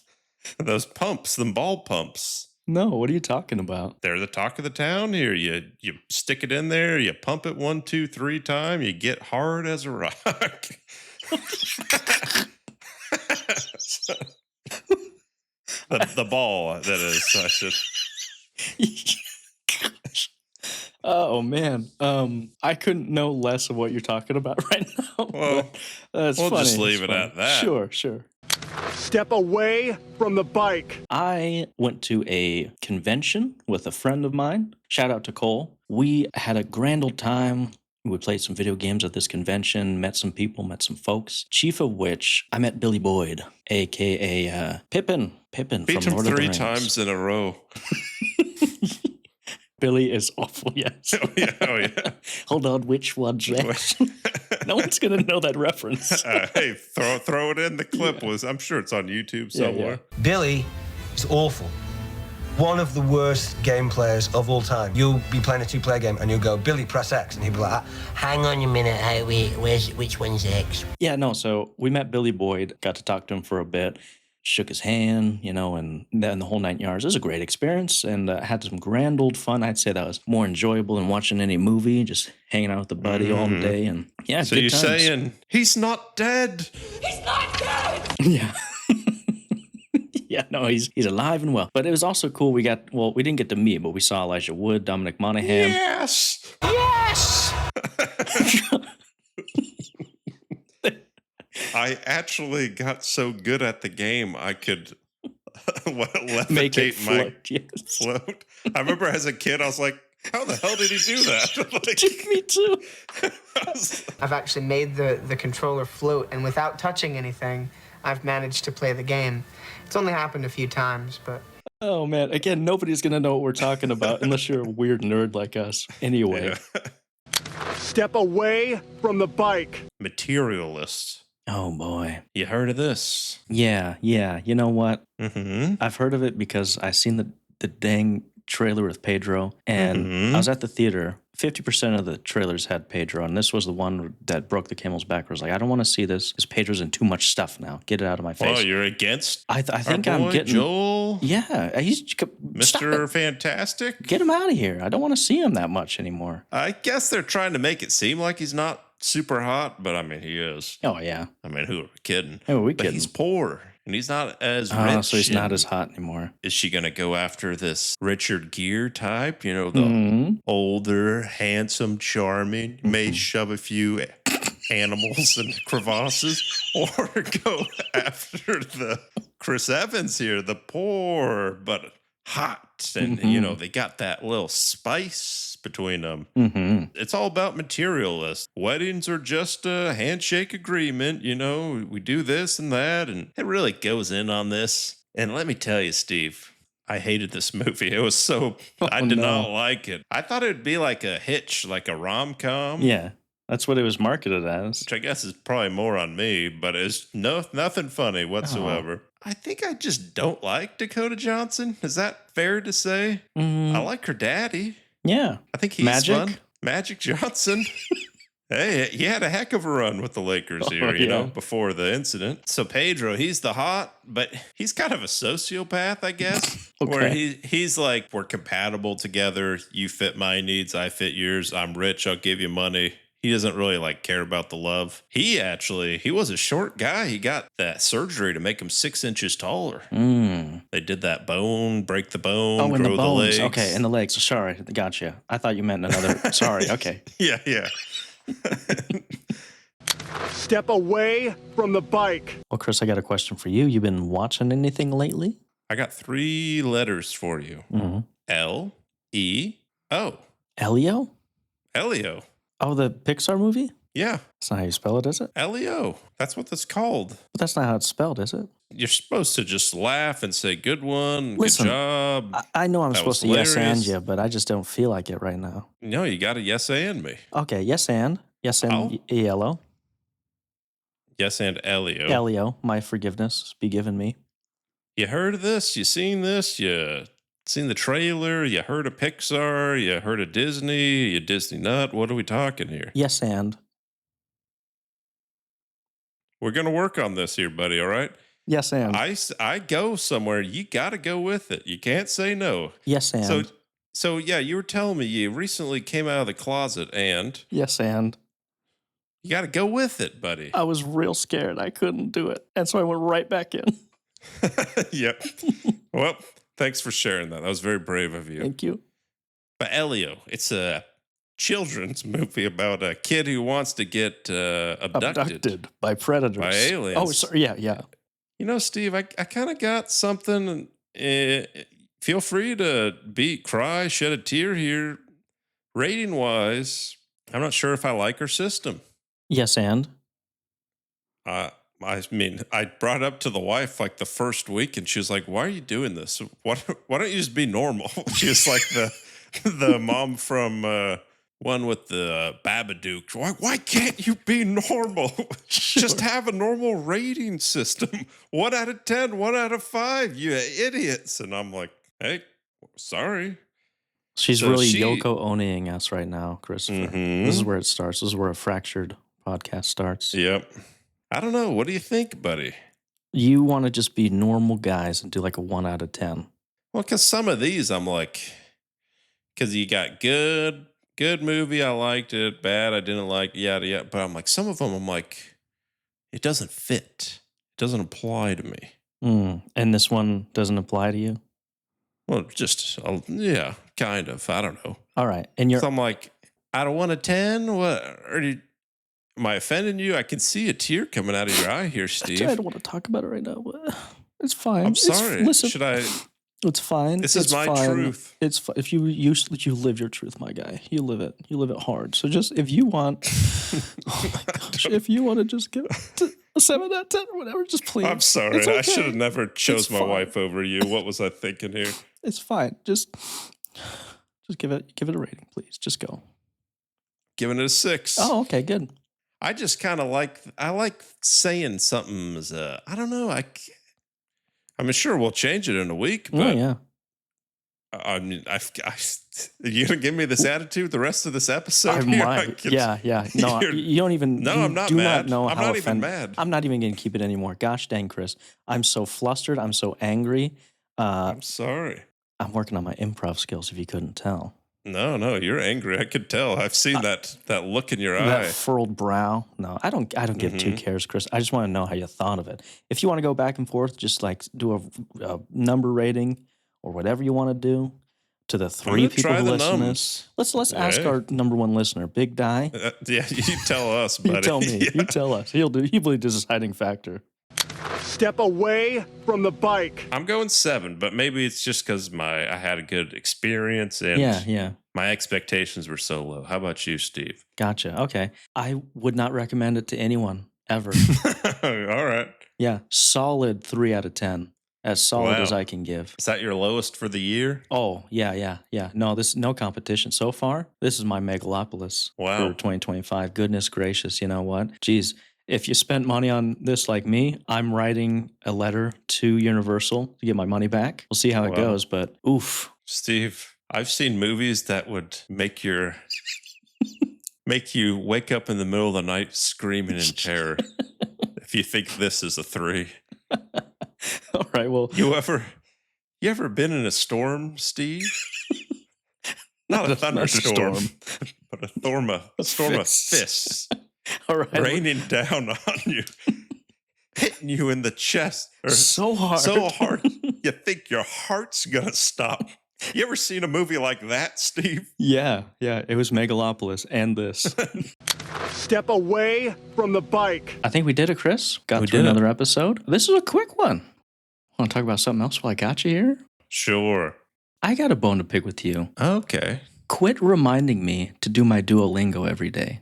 Those pumps, them ball pumps. No, what are you talking about? They're the talk of the town here. You stick it in there, you pump it 1, 2, 3 times, you get hard as a rock. the ball, that is, I should. Oh man, I couldn't know less of what you're talking about right now. Well, that's we'll funny. just leave it at that. Sure. Step away from the bike. I went to a convention with a friend of mine. Shout out to Cole. We had a grand old time. We played some video games at this convention, met some people, met some folks. Chief of which, I met Billy Boyd, a.k.a. Pippin. Pippin Beat from him Lord of the 3 Rings. times in a row. Billy is awful, yes. Oh, yeah. Hold on, which one's next? No one's going to know that reference. Hey, throw it in. The clip was, I'm sure it's on YouTube somewhere. Yeah. Billy is awful. One of the worst game players of all time. You'll be playing a 2-player game and you'll go, Billy, press X. And he'll be like, Hang on a minute, hey, wait, which one's X? Yeah, no, so we met Billy Boyd, got to talk to him for a bit, shook his hand, and then the whole 9 yards. It was a great experience and had some grand old fun. I'd say that was more enjoyable than watching any movie, just hanging out with the buddy all day. And yeah, so good you're times. saying he's not dead? He's not dead! Yeah. Yeah, no, he's alive and well. But it was also cool. We didn't get to meet, but we saw Elijah Wood, Dominic Monaghan. Yes! I actually got so good at the game, I could Make it levitate my float. Yes. float. I remember as a kid, I was like, how the hell did he do that? Me too. I've actually made the controller float, and without touching anything, I've managed to play the game. It's only happened a few times, but... Oh, man. Again, nobody's going to know what we're talking about unless you're a weird nerd like us. Anyway. Yeah. Step away from the bike. Materialists. Oh, boy. You heard of this? Yeah. You know what? Mm-hmm. I've heard of it because I seen the dang trailer with Pedro, and I was at the theater. 50% of the trailers had Pedro, and this was the one that broke the camel's back. I was like, I don't want to see this because Pedro's in too much stuff now. Get it out of my face. Oh, you're against I think our boy, I'm getting... Joel? Yeah. He's... Mr. Fantastic? Get him out of here. I don't want to see him that much anymore. I guess they're trying to make it seem like he's not super hot, but I mean, he is. Oh, yeah. I mean, who are we kidding? Who are we But kidding? he's poor, and he's not as rich. So he's not and as hot anymore. Is she going to go after this Richard Gere type? The older, handsome, charming, may shove a few animals and crevasses, or go after the Chris Evans here, the poor but hot. And, they got that little spice between them. It's all about materialists. Weddings are just a handshake agreement. We do this and that. And it really goes in on this. And let me tell you, Steve, I hated this movie. It was so, I did not like it. I thought it would be like a Hitch, like a rom-com. Yeah, that's what it was marketed as. Which I guess is probably more on me, but it's nothing funny whatsoever. I think I just don't like Dakota Johnson. Is that fair to say? I like her daddy. Yeah. I think he's Magic? fun. Magic Johnson. Hey, he had a heck of a run with the Lakers here, before the incident. So Pedro, he's the hot, but he's kind of a sociopath, I guess. Where he's like, we're compatible together. You fit my needs, I fit yours. I'm rich, I'll give you money. He doesn't really care about the love. He was a short guy. He got that surgery to make him 6 inches taller. They did that break the bone, grow the legs. Okay, and the legs. Sorry, gotcha. I thought you meant another. Sorry, okay. Yeah. Step away from the bike. Well, Chris, I got a question for you. You been watching anything lately? I got 3 letters for you. L-E-O. Elio? Elio. Oh, the Pixar movie? Yeah. That's not how you spell it, is it? Elio. That's what that's called. But that's not how it's spelled, is it? You're supposed to just laugh and say, good one, Listen, good job. I know I'm That supposed to was yes and hilarious. you, but I just don't feel like it right now. No, you got to yes and me. Okay, yes and. Yes and Elio. Yes and Elio. Elio, my forgiveness be given me. You heard of this? You seen this? You seen the trailer? You heard of Pixar? You heard of Disney? You Disney nut? What are we talking here? Yes and. We're going to work on this here, buddy, all right? Yes and. I go somewhere. You got to go with it. You can't say no. Yes and. So yeah, you were telling me you recently came out of the closet and... Yes and. You got to go with it, buddy. I was real scared. I couldn't do it. And so I went right back in. Yep. Well, thanks for sharing that. That was very brave of you. Thank you. But Elio, it's a children's movie about a kid who wants to get abducted by predators. by aliens. Oh, sorry. Yeah. Steve, I kind of got something. Feel free to cry, shed a tear here. Rating wise, I'm not sure if I like her system. Yes and. I mean, I brought it up to the wife the first week, and she was like, "Why are you doing this? Why don't you just be normal?" She was like the mom from one with the Babadook. Why can't you be normal? Just have a normal rating system. 1 out of 10, 1 out of 5. You idiots! And I'm like, hey, sorry. She's really Yoko Oneing us right now, Christopher. This is where it starts. This is where a fractured podcast starts. Yep. I don't know. What do you think, buddy? You want to just be normal guys and do a 1 out of 10. Well, because some of these I'm like, because you got good movie, I liked it. Bad, I didn't like, yada. But I'm like, some of them I'm like, it doesn't fit. It doesn't apply to me. And this one doesn't apply to you? Well, just, yeah, kind of. I don't know. All right. And so I'm like, out of 1 to 10, what? Am I offending you? I can see a tear coming out of your eye here, Steve. I don't want to talk about it right now, but it's fine. I'm sorry. Listen, Should I? It's fine. This is my truth. It's if you live your truth, my guy. You live it. You live it hard. So just if you want, oh my gosh, if you want to just give it a 7 out of 10 or whatever, just please. I'm sorry. Okay. I should have never chose my wife over you. What was I thinking here? It's fine. Just give it a rating, please. Just go. Giving it a 6. Oh, okay, good. I just kind of like saying something as I don't know. I'm sure we'll change it in a week, but yeah. I mean, you gonna give me this attitude the rest of this episode? I might. Yeah. No, you don't even. No, I'm not do mad. Not know I'm how not even mad. I'm not even going to keep it anymore. Gosh dang, Chris. I'm so flustered. I'm so angry. I'm sorry. I'm working on my improv skills, if you couldn't tell. No, you're angry. I could tell. I've seen that look in your eye. That furrowed brow. No, I don't give 2 cares, Chris. I just want to know how you thought of it. If you want to go back and forth, just do a number rating or whatever you want to do to the 3 people try who the listen to numbers. this. Let's ask Yeah. our number 1 listener, Big Die. Yeah, you tell us, buddy. You tell me. Yeah. You tell us. He'll be the deciding factor. Step away from the bike. I'm going 7, but maybe it's just because I had a good experience and Yeah. my expectations were so low. How about you, Steve? Gotcha. Okay. I would not recommend it to anyone ever. All right. Yeah. Solid 3 out of 10. As solid as Wow. I can give. Is that your lowest for the year? Oh, yeah. No, this is no competition so far. This is my megalopolis Wow. for 2025. Goodness gracious, you know what? Geez, if you spent money on this like me, I'm writing a letter to Universal to get my money back. We'll see how it Wow. goes, but oof. Steve, I've seen movies that would make you wake up in the middle of the night screaming in terror if you think this is a 3. All right, well. You ever been in a storm, Steve? Not a thunderstorm, but a storm of fists All right. raining down on you, hitting you in the chest. So hard. So hard, you think your heart's going to stop. You ever seen a movie like that, Steve? Yeah. It was Megalopolis and this. Step away from the bike. I think we did it, Chris. Got We through did it. another episode. This is a quick one. Want to talk about something else while I got you here? Sure. I got a bone to pick with you. Okay. Quit reminding me to do my Duolingo every day.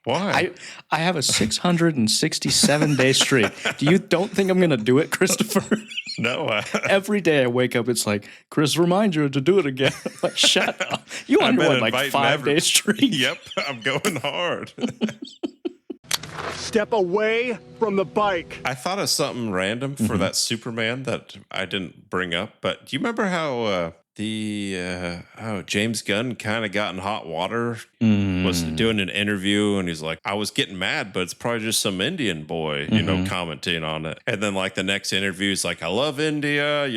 Why? I have a 667-day streak. Don't think I'm going to do it, Christopher? No. Every day I wake up, it's like, Chris, remind you to do it again. I'm like, shut up. You on I've your been what, like inviting 5-day streak? Yep, I'm going hard. Step away from the bike. I thought of something random for that Superman that I didn't bring up, but do you remember how James Gunn kind of got in hot water? Was doing an interview and he's like, I was getting mad, but it's probably just some Indian boy, commenting on it. And then like the next interview is like, I love India,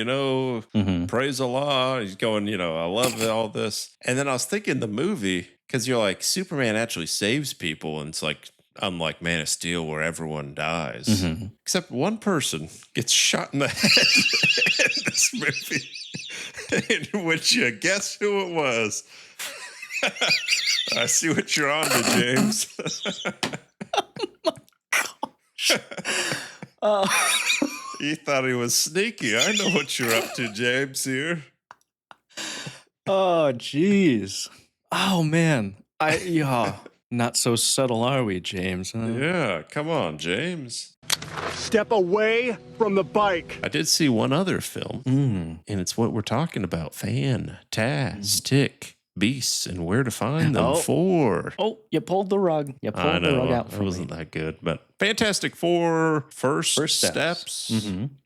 praise Allah. He's going, I love all this. And then I was thinking the movie, because you're like, Superman actually saves people, and it's like, unlike Man of Steel, where everyone dies, except one person gets shot in the head in this movie. In which you guess who it was? I see what you're on to, James. You thought he was sneaky. I know what you're up to, James. Here. Oh, jeez. Oh, man. Not so subtle, are we, James? Huh? Yeah, come on, James. Step away from the bike. I did see one other film, and it's what we're talking about. Fantastic Beasts and Where to Find Them 4. Oh, you pulled the rug. You I pulled the rug know, out it for wasn't me. that good, but Fantastic Four First Steps. Steps.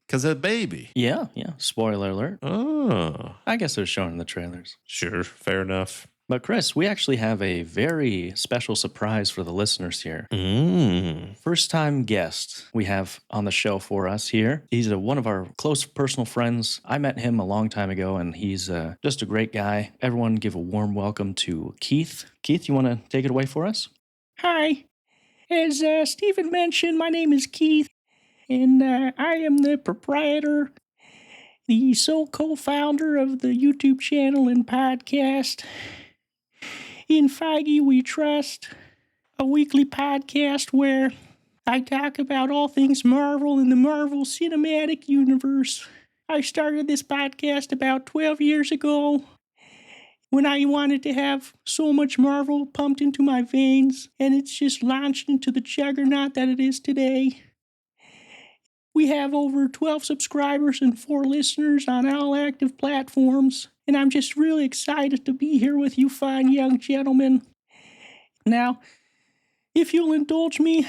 Because of baby. Yeah. Spoiler alert. Oh. I guess they're showing in the trailers. Sure, fair enough. But Chris, we actually have a very special surprise for the listeners here. First time guest we have on the show for us here. He's one of our close personal friends. I met him a long time ago, and he's just a great guy. Everyone give a warm welcome to Keith. Keith, you want to take it away for us? Hi. As Stephen mentioned, my name is Keith, and I am the proprietor, the sole co-founder of the YouTube channel and podcast, In Feige We Trust, a weekly podcast where I talk about all things Marvel and the Marvel Cinematic Universe. I started this podcast about 12 years ago when I wanted to have so much Marvel pumped into my veins, and it's just launched into the juggernaut that it is today. We have over 12 subscribers and 4 listeners on all active platforms, and I'm just really excited to be here with you fine young gentlemen. Now, if you'll indulge me,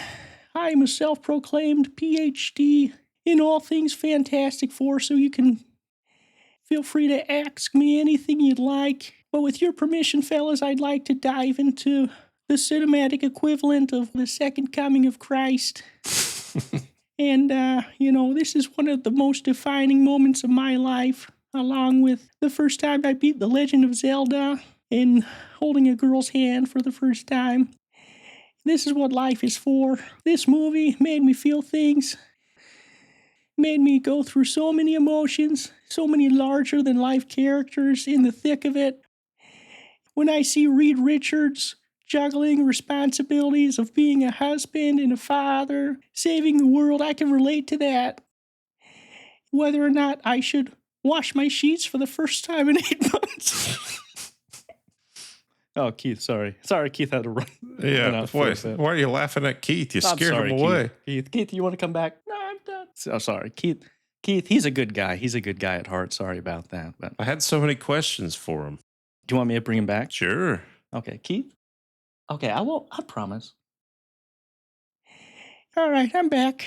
I am a self-proclaimed PhD in all things Fantastic Four, so you can feel free to ask me anything you'd like. But with your permission, fellas, I'd like to dive into the cinematic equivalent of the second coming of Christ. And, this is one of the most defining moments of my life, along with the first time I beat The Legend of Zelda and holding a girl's hand for the first time. This is what life is for. This movie made me feel things made me go through so many emotions, so many larger-than-life characters in the thick of it. When I see Reed Richards juggling responsibilities of being a husband and a father, saving the world, I can relate to that. Whether or not I should wash my sheets for the first time in 8 months. Oh, Keith, sorry. Sorry, Keith had to run. Yeah, why are you laughing at Keith? You scared him away. Keith, you want to come back? No, I'm done. Oh, sorry. Keith, he's a good guy. He's a good guy at heart. Sorry about that. But I had so many questions for him. Do you want me to bring him back? Sure. Okay, Keith? Okay, I will. I promise. All right, I'm back.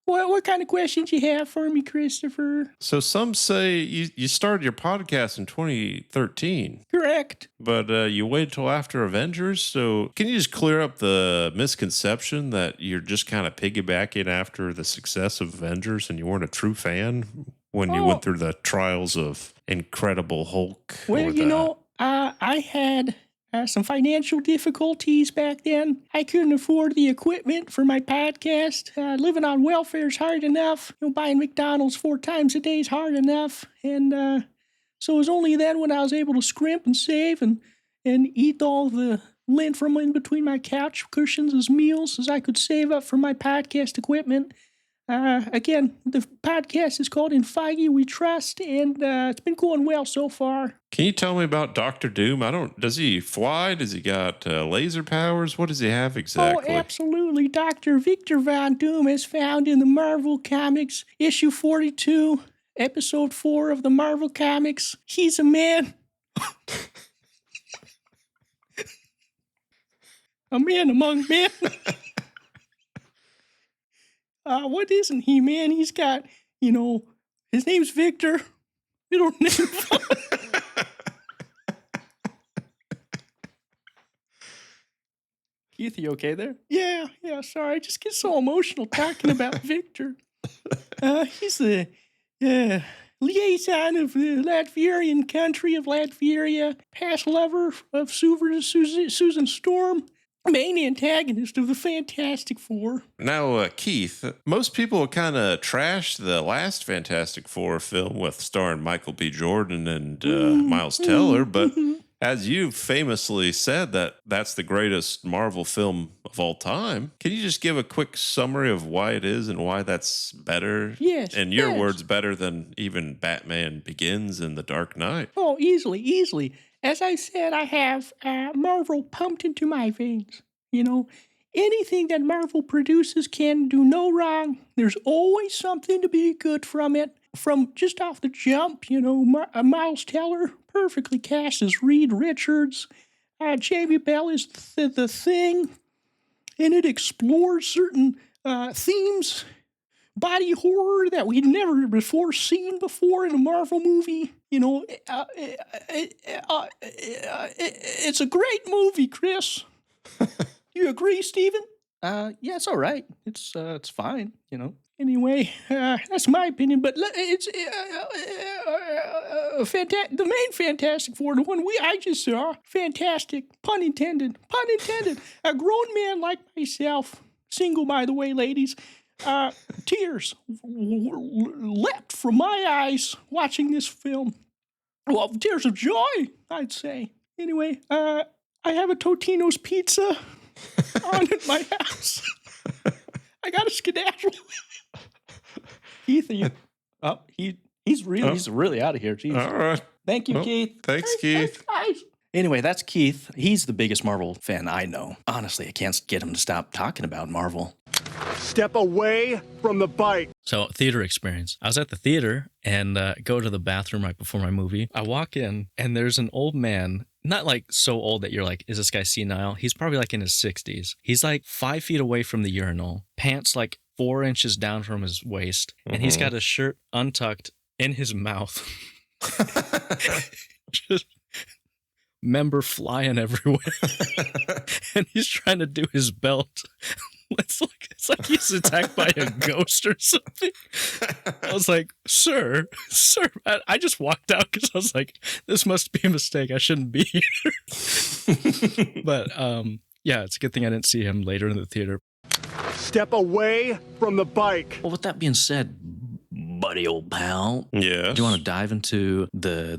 What kind of questions you have for me, Christopher? So some say you started your podcast in 2013. Correct. But you waited till after Avengers. So can you just clear up the misconception that you're just kind of piggybacking after the success of Avengers and you weren't a true fan when you went through the trials of Incredible Hulk? Well, I had some financial difficulties back then. I couldn't afford the equipment for my podcast. Living on welfare is hard enough. Buying McDonald's 4 times a day is hard enough. And so it was only then when I was able to scrimp and save and eat all the lint from in between my couch cushions as meals as I could save up for my podcast equipment. Again, the podcast is called In Feige We Trust, and it's been going well so far. Can you tell me about Dr. Doom? Does he fly? Does he got laser powers? What does he have exactly? Oh, absolutely. Dr. Victor Von Doom is found in the Marvel Comics, issue 42, episode 4 of the Marvel Comics. He's a man. A man among men. What isn't he, man? He's got, his name's Victor. Middle name. Keith, you okay there? Yeah, sorry. I just get so emotional talking about Victor. He's the liaison of the Latvian country of Latvia, past lover of Susan Storm, main antagonist of the Fantastic Four. Now, Keith, most people kind of trashed the last Fantastic Four film with starring Michael B. Jordan and Miles Teller, but as you've famously said, that's the greatest Marvel film of all time. Can you just give a quick summary of why it is and why that's better? Yes. In your words, better than even Batman Begins and The Dark Knight? Oh, easily. As I said, I have Marvel pumped into my veins. Anything that Marvel produces can do no wrong. There's always something to be good from it. From just off the jump, Miles Teller perfectly cast as Reed Richards. Jamie Bell is the Thing. And it explores certain themes, body horror that we'd never before seen before in a Marvel movie. It's a great movie, Chris. You agree, Steven? Yeah, it's all right. It's fine, Anyway, that's my opinion, but it's the main Fantastic Four, the one I just saw, fantastic, pun intended. A grown man like myself, single by the way, ladies, tears leapt from my eyes watching this film. Well, tears of joy, I'd say. Anyway, I have a Totino's pizza on at my house. I got a skedaddle. Keith, he's really out of here. Jesus. All right. Thank you, Keith. Thanks, Keith. Thanks. Anyway, that's Keith. He's the biggest Marvel fan I know. Honestly, I can't get him to stop talking about Marvel. Step away from the bike. So, theater experience. I was at the theater and go to the bathroom right before my movie. I walk in and there's an old man, not like so old that you're like, is this guy senile? He's probably like in his 60s. He's like 5 feet away from the urinal, pants like 4 inches down from his waist, and he's got his shirt untucked in his mouth. Just member flying everywhere. And he's trying to do his belt. It's like he's attacked by a ghost or something. I was like, sir. I just walked out because I was like, this must be a mistake. I shouldn't be here. But yeah, it's a good thing I didn't see him later in the theater. Step away from the bike. Well, with that being said, buddy, old pal. Yes. Do you want to dive into the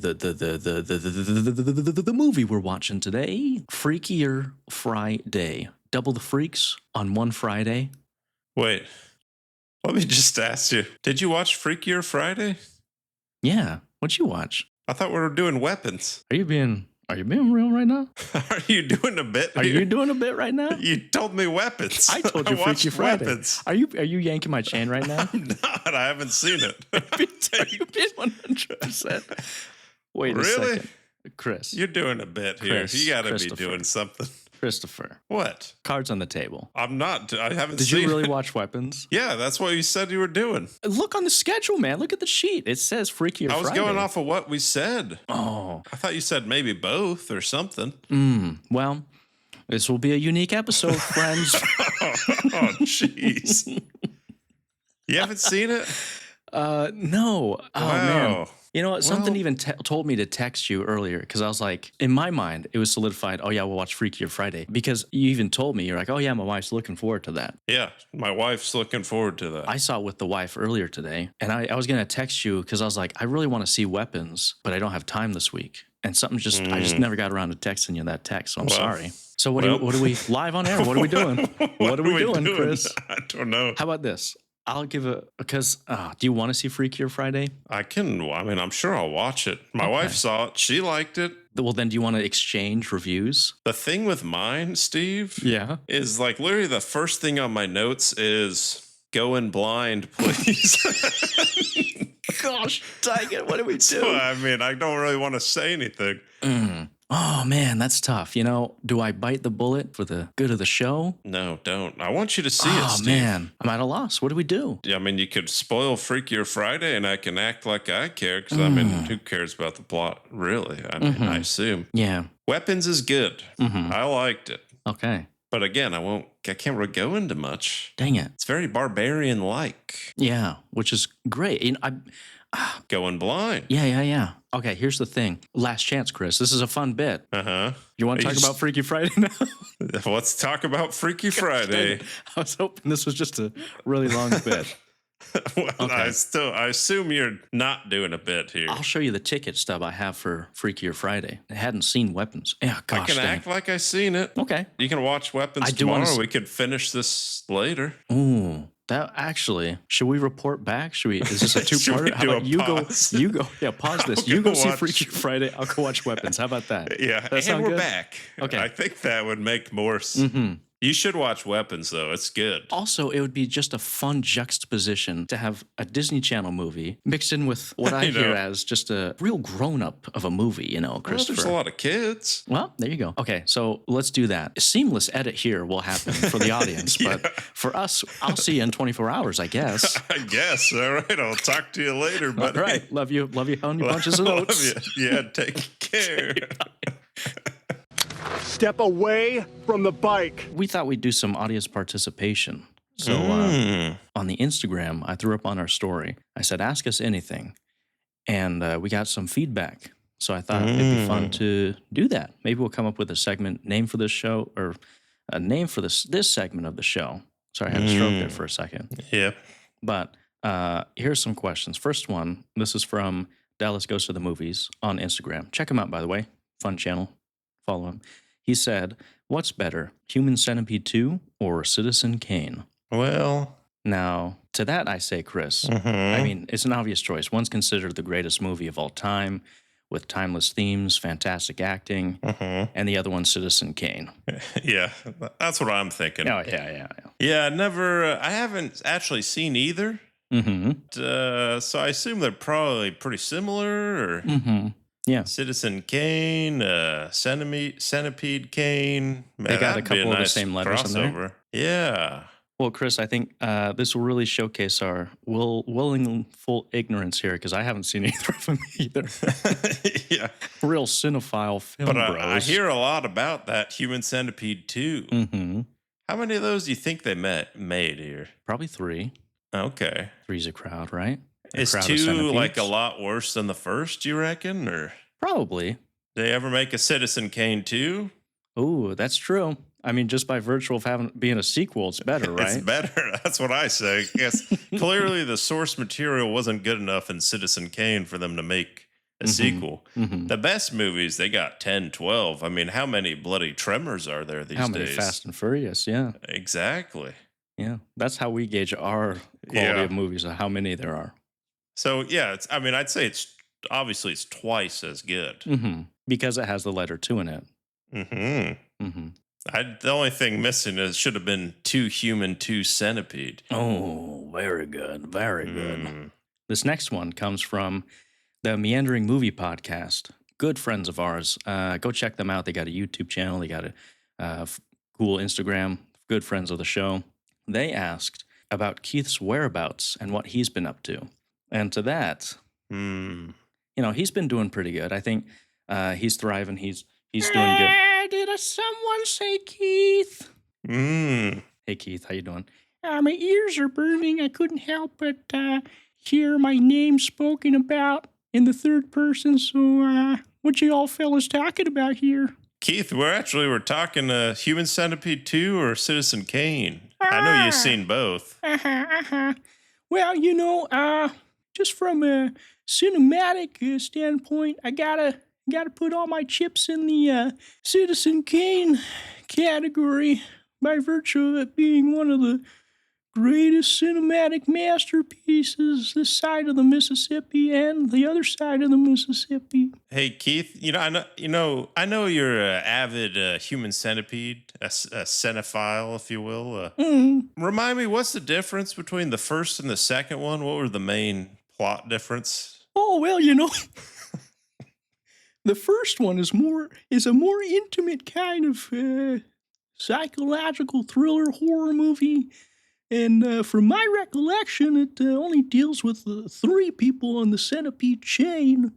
movie we're watching today? Freakier Friday. Double the freaks on one Friday. Wait, let me just ask you. Did you watch Freakier Friday? Yeah. What'd you watch? I thought we were doing weapons. Are you being real right now? Are you doing a bit? Are you doing a bit right now? You told me weapons. I told you Freaky Friday. Weapons. Are you yanking my chain right now? I'm not. I haven't seen it. Are you being 100%? Wait a second. Chris. You're doing a bit here. Chris, You got to be Christopher. doing something. Christopher. What? Cards on the table. I'm not. I haven't Did seen you really it. watch Weapons? Yeah, that's what you said you were doing. Look on the schedule, man. Look at the sheet. It says Freakier I was Friday. going off of what we said. Oh. I thought you said maybe both or something. Well, this will be a unique episode, friends. Oh, jeez. You haven't seen it? No. Oh, Wow. man. You know what? Something Well- even told me to text you earlier because I was like, in my mind, it was solidified. Oh, yeah, we'll watch Freakier Friday because you even told me, you're like, oh, yeah, my wife's looking forward to that. Yeah, my wife's looking forward to that. I saw it with the wife earlier today, and I was going to text you because I was like, I really want to see Weapons, but I don't have time this week. And something I just never got around to texting you that text, so I'm Well, sorry. So what are we live on air? What are we doing? What are we doing, Chris? I don't know. How about this? I'll give because do you want to see Freakier Friday? I mean, I'm sure I'll watch it. My wife saw it. She liked it. Well, then do you want to exchange reviews? The thing with mine, Steve, Yeah. is like literally the first thing on my notes is going blind, please. Gosh, dang it. What do we do? So, I mean, I don't really want to say anything. Oh, man, that's tough. You know, do I bite the bullet for the good of the show? No, don't. I want you to see it, Oh, Steve. man. I'm at a loss. What do we do? Yeah, I mean, you could spoil Freakier Friday and I can act like I care because, I mean, who cares about the plot, really? I mean, I assume. Yeah. Weapons is good. I liked it. Okay. But again, I can't really go into much. Dang it. It's very barbarian-like. Yeah, which is great. You know, Going blind. Yeah. Okay, here's the thing. Last chance, Chris. This is a fun bit. Uh-huh. You want to talk about Freaky Friday now? Let's talk about Freaky Friday. I was hoping this was just a really long bit. Well, Okay. I assume you're not doing a bit here. I'll show you the ticket stub I have for Freakier Friday. I hadn't seen Weapons. Yeah, gosh, I can dang. act like I seen it. Okay. You can watch Weapons I do wanna tomorrow. s- We could finish this later. Ooh, that actually. Should we report back? Is this a Should we two-parter? How do about a you pause? go? You go. Yeah, pause this. I'll You go go see watch- Freakier Friday. I'll go watch Weapons. How about that? Yeah, That and sound we're good? back. Okay. I think that would make more You should watch Weapons, though. It's good. Also, it would be just a fun juxtaposition to have a Disney Channel movie mixed in with what I You know. hear as just a real grown-up of a movie, you know, Well, Christopher. there's a lot of kids. Well, there you go. Okay, so let's do that. A seamless edit here will happen for the audience, but for us, I'll see you in 24 hours, I guess. I guess. All right. I'll talk to you later, All buddy. right, love you, honey bunches of Love oats. you. Yeah, take care. Step away from the bike. We thought we'd do some audience participation. So on the Instagram, I threw up on our story. I said, ask us anything. And we got some feedback. So I thought it'd be fun to do that. Maybe we'll come up with a segment name for this show or a name for this segment of the show. Sorry, I had a stroke there for a second. Yeah. But here's some questions. First one, this is from Dallas Goes to the Movies on Instagram. Check him out, by the way. Fun channel. Follow him. He said, what's better, Human Centipede 2 or Citizen Kane? Well, Now, to that I say, Chris, I mean, it's an obvious choice. One's considered the greatest movie of all time with timeless themes, fantastic acting, and the other one's Citizen Kane. yeah, that's what I'm thinking. Oh, yeah. Yeah, I haven't actually seen either. So I assume they're probably pretty similar. Or Yeah. Citizen Kane, Centipede Kane. Man, They got a that'd be couple of the nice same letters in there. crossover. Yeah. Well, Chris, I think this will really showcase our willful ignorance here because I haven't seen either of them either. Yeah. Real cinephile film But bros. I hear a lot about that Human Centipede 2. How many of those do you think they made here? Probably 3. Okay. 3's a crowd, right? A Is crowd of 2 like centipedes? a lot worse than the first, you reckon? Or Probably. they ever make a Citizen Kane 2? Ooh, that's true. I mean, just by virtue of being a sequel, it's better, right? It's better. That's what I say. Yes, clearly the source material wasn't good enough in Citizen Kane for them to make a sequel. The best movies, they got 10, 12. I mean, how many bloody Tremors are there these days? How many Fast and Furious, yeah. Exactly. Yeah, that's how we gauge our quality of movies, how many there are. So, yeah, I'd say obviously it's twice as good. Because it has the letter 2 in it. The only thing missing is should have been 2 human, 2 centipede. Oh, very good. Very good. This next one comes from the Meandering Movie Podcast. Good friends of ours. Go check them out. They got a YouTube channel. They got a cool Instagram. Good friends of the show. They asked about Keith's whereabouts and what he's been up to. And to that, he's been doing pretty good. I think he's thriving. He's doing good. Did someone say Keith? Hey, Keith, how you doing? My ears are burning. I couldn't help but hear my name spoken about in the third person. So what you all fellas talking about here? Keith, we're talking Human Centipede 2 or Citizen Kane. I know you've seen both. Well, just from a cinematic standpoint, I gotta put all my chips in the Citizen Kane category by virtue of it being one of the greatest cinematic masterpieces this side of the Mississippi and the other side of the Mississippi. Hey Keith, I know you're an avid Human Centipede, a cinephile, if you will. Remind me, what's the difference between the first and the second one? What were the main plot difference? Oh well, the first one is a more intimate kind of psychological thriller horror movie. And from my recollection, it only deals with the 3 people on the centipede chain,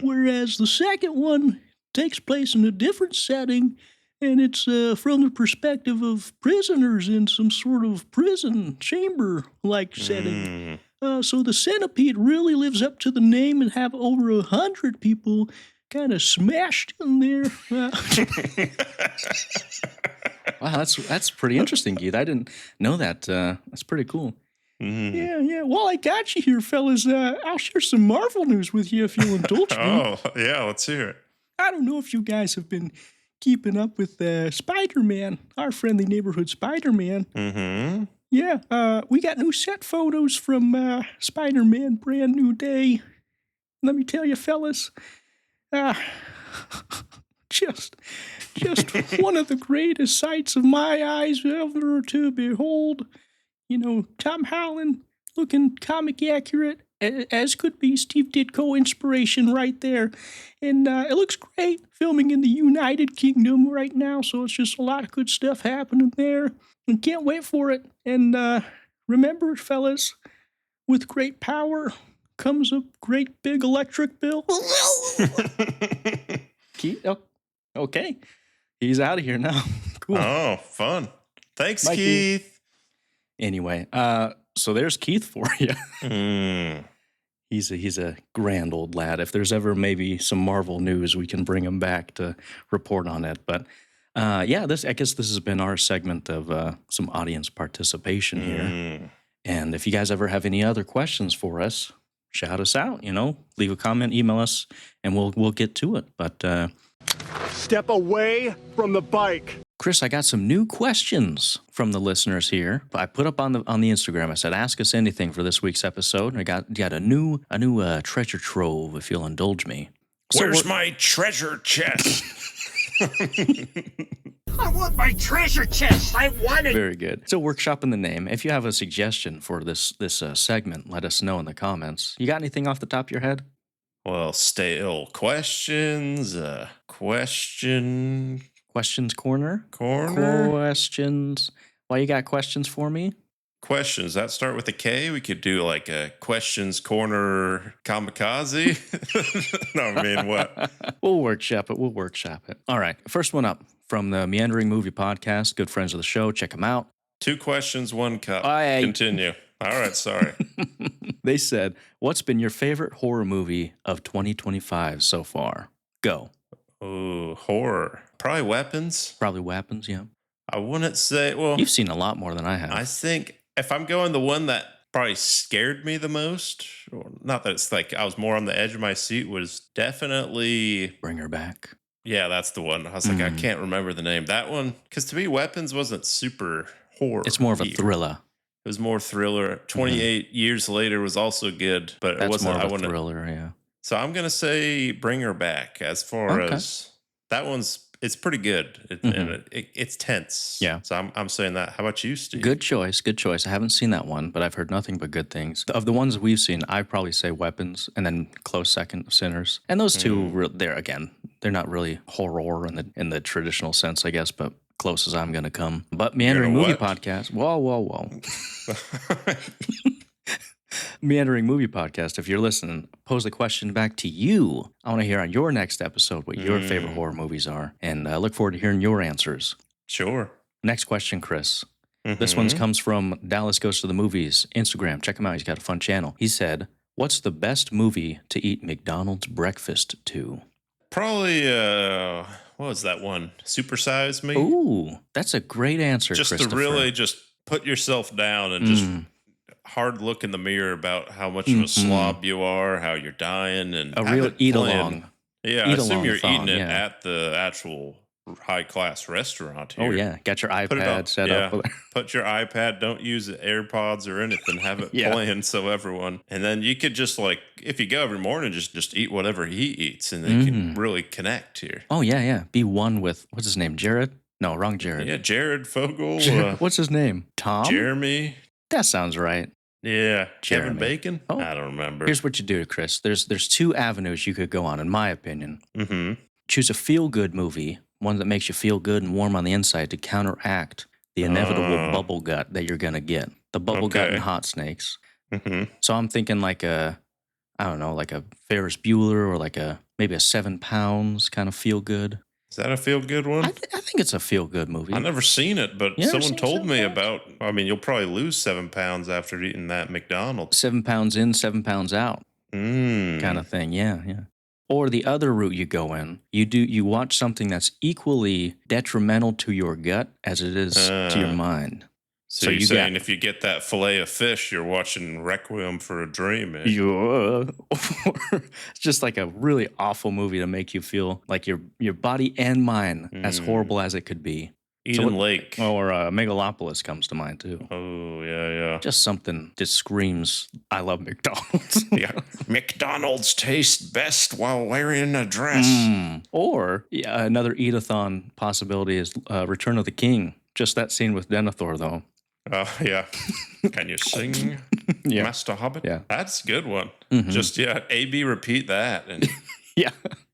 whereas the second one takes place in a different setting, and it's from the perspective of prisoners in some sort of prison chamber-like setting. So the centipede really lives up to the name and have over 100 people kind of smashed in there. Wow, that's pretty interesting, Keith. I didn't know that. That's pretty cool. Yeah. Well, I got you here, fellas. I'll share some Marvel news with you if you'll indulge me. Oh, yeah, let's hear it. I don't know if you guys have been keeping up with Spider-Man, our friendly neighborhood Spider-Man. Yeah, we got new set photos from Spider-Man Brand New Day. Let me tell you, fellas, just one of the greatest sights of my eyes ever to behold. Tom Holland looking comic accurate, as could be Steve Ditko inspiration right there. And it looks great filming in the United Kingdom right now, so it's just a lot of good stuff happening there. And can't wait for it. And remember, fellas, with great power comes a great big electric bill. Keith, okay. He's out of here now. Cool. Oh, fun. Thanks, Bye, Keith. Anyway, so there's Keith for you. He's a grand old lad. If there's ever maybe some Marvel news, we can bring him back to report on it. But I guess this has been our segment of some audience participation here. And if you guys ever have any other questions for us, shout us out, leave a comment, email us, and we'll get to it. But Step away from the bike. Chris, I got some new questions from the listeners here. I put up on the Instagram. I said, ask us anything for this week's episode. And I got a new treasure trove, if you'll indulge me. Where's my treasure chest? I want my treasure chest. I want it. Very good. So workshop in the name. If you have a suggestion for this segment, let us know in the comments. You got anything off the top of your head? Well, stale questions. Questions corner. Corner. Questions. Why you got questions for me? Questions that start with a K. We could do like a questions corner kamikaze. No, I mean what? We'll workshop it. All right. First one up from the Meandering Movie Podcast. Good friends of the show. Check them out. 2 questions, 1 cup. Continue. All right. Sorry. They said, what's been your favorite horror movie of 2025 so far? Go. Oh, horror. Probably Weapons. Yeah. I wouldn't say, well, You've seen a lot more than I have. I think if I'm going the one that probably scared me the most, or not that it's like I was more on the edge of my seat, was definitely Bring Her Back. Yeah, that's the one. I was like, I can't remember the name. That one, because to me, Weapons wasn't super horror. It's more of a thriller. It was more thriller. 28 years later was also good, but That's it wasn't. more of a thriller, yeah. So I'm gonna say Bring Her Back. As far as that one's, it's pretty good. And it's tense. Yeah. So I'm saying that. How about you, Steve? Good choice. Good choice. I haven't seen that one, but I've heard nothing but good things. Of the ones we've seen, I'd probably say Weapons, and then close second, Sinners. And those two, they're not really horror in the traditional sense, I guess, but close as I'm going to come. But Meandering Movie Podcast. Whoa. Meandering Movie Podcast, if you're listening, pose a question back to you. I want to hear on your next episode what your favorite horror movies are, and I look forward to hearing your answers. Sure. Next question, Chris. This one comes from Dallas Goes to the Movies, Instagram. Check him out. He's got a fun channel. He said, what's the best movie to eat McDonald's breakfast to? Probably, what was that one? Super Size Me? Ooh, that's a great answer, Just to really just put yourself down and just hard look in the mirror about how much of a slob you are, how you're dying, and a real eat-along. Yeah, I assume you're eating it at the actual high-class restaurant here. Oh, yeah. Got your iPad set up. Put your iPad, don't use AirPods or anything, have it playing so everyone. And then you could just like, if you go every morning, just eat whatever he eats, and they can really connect here. Oh, yeah. Be one with, what's his name, Jared? No, wrong Jared. Yeah, Jared Fogle. What's his name? Tom? Jeremy. That sounds right. Yeah, Jeremy. Kevin Bacon? Oh. I don't remember. Here's what you do, Chris. There's two avenues you could go on, in my opinion. Choose a feel-good movie, one that makes you feel good and warm on the inside to counteract the inevitable bubble gut that you're going to get. The bubble gut and hot snakes. So I'm thinking like a Ferris Bueller or maybe a 7 Pounds kind of feel-good. Is that a feel-good one? I think it's a feel-good movie. I've never seen it, but someone told me about, you'll probably lose 7 pounds after eating that McDonald's. 7 pounds in, 7 pounds out kind of thing, yeah. Or the other route you go in, you watch something that's equally detrimental to your gut as it is to your mind. So you're saying if you get that fillet of fish, you're watching Requiem for a Dream. It's just like a really awful movie to make you feel like your body and mind as horrible as it could be. Eden Lake. Or Megalopolis comes to mind too. Oh, yeah. Just something that screams, I love McDonald's. Yeah. McDonald's tastes best while wearing a dress. Or another eat-a-thon possibility is Return of the King. Just that scene with Denethor, though. Oh, yeah. Can you sing, Master Hobbit? Yeah. That's a good one. Just, A-B repeat that. And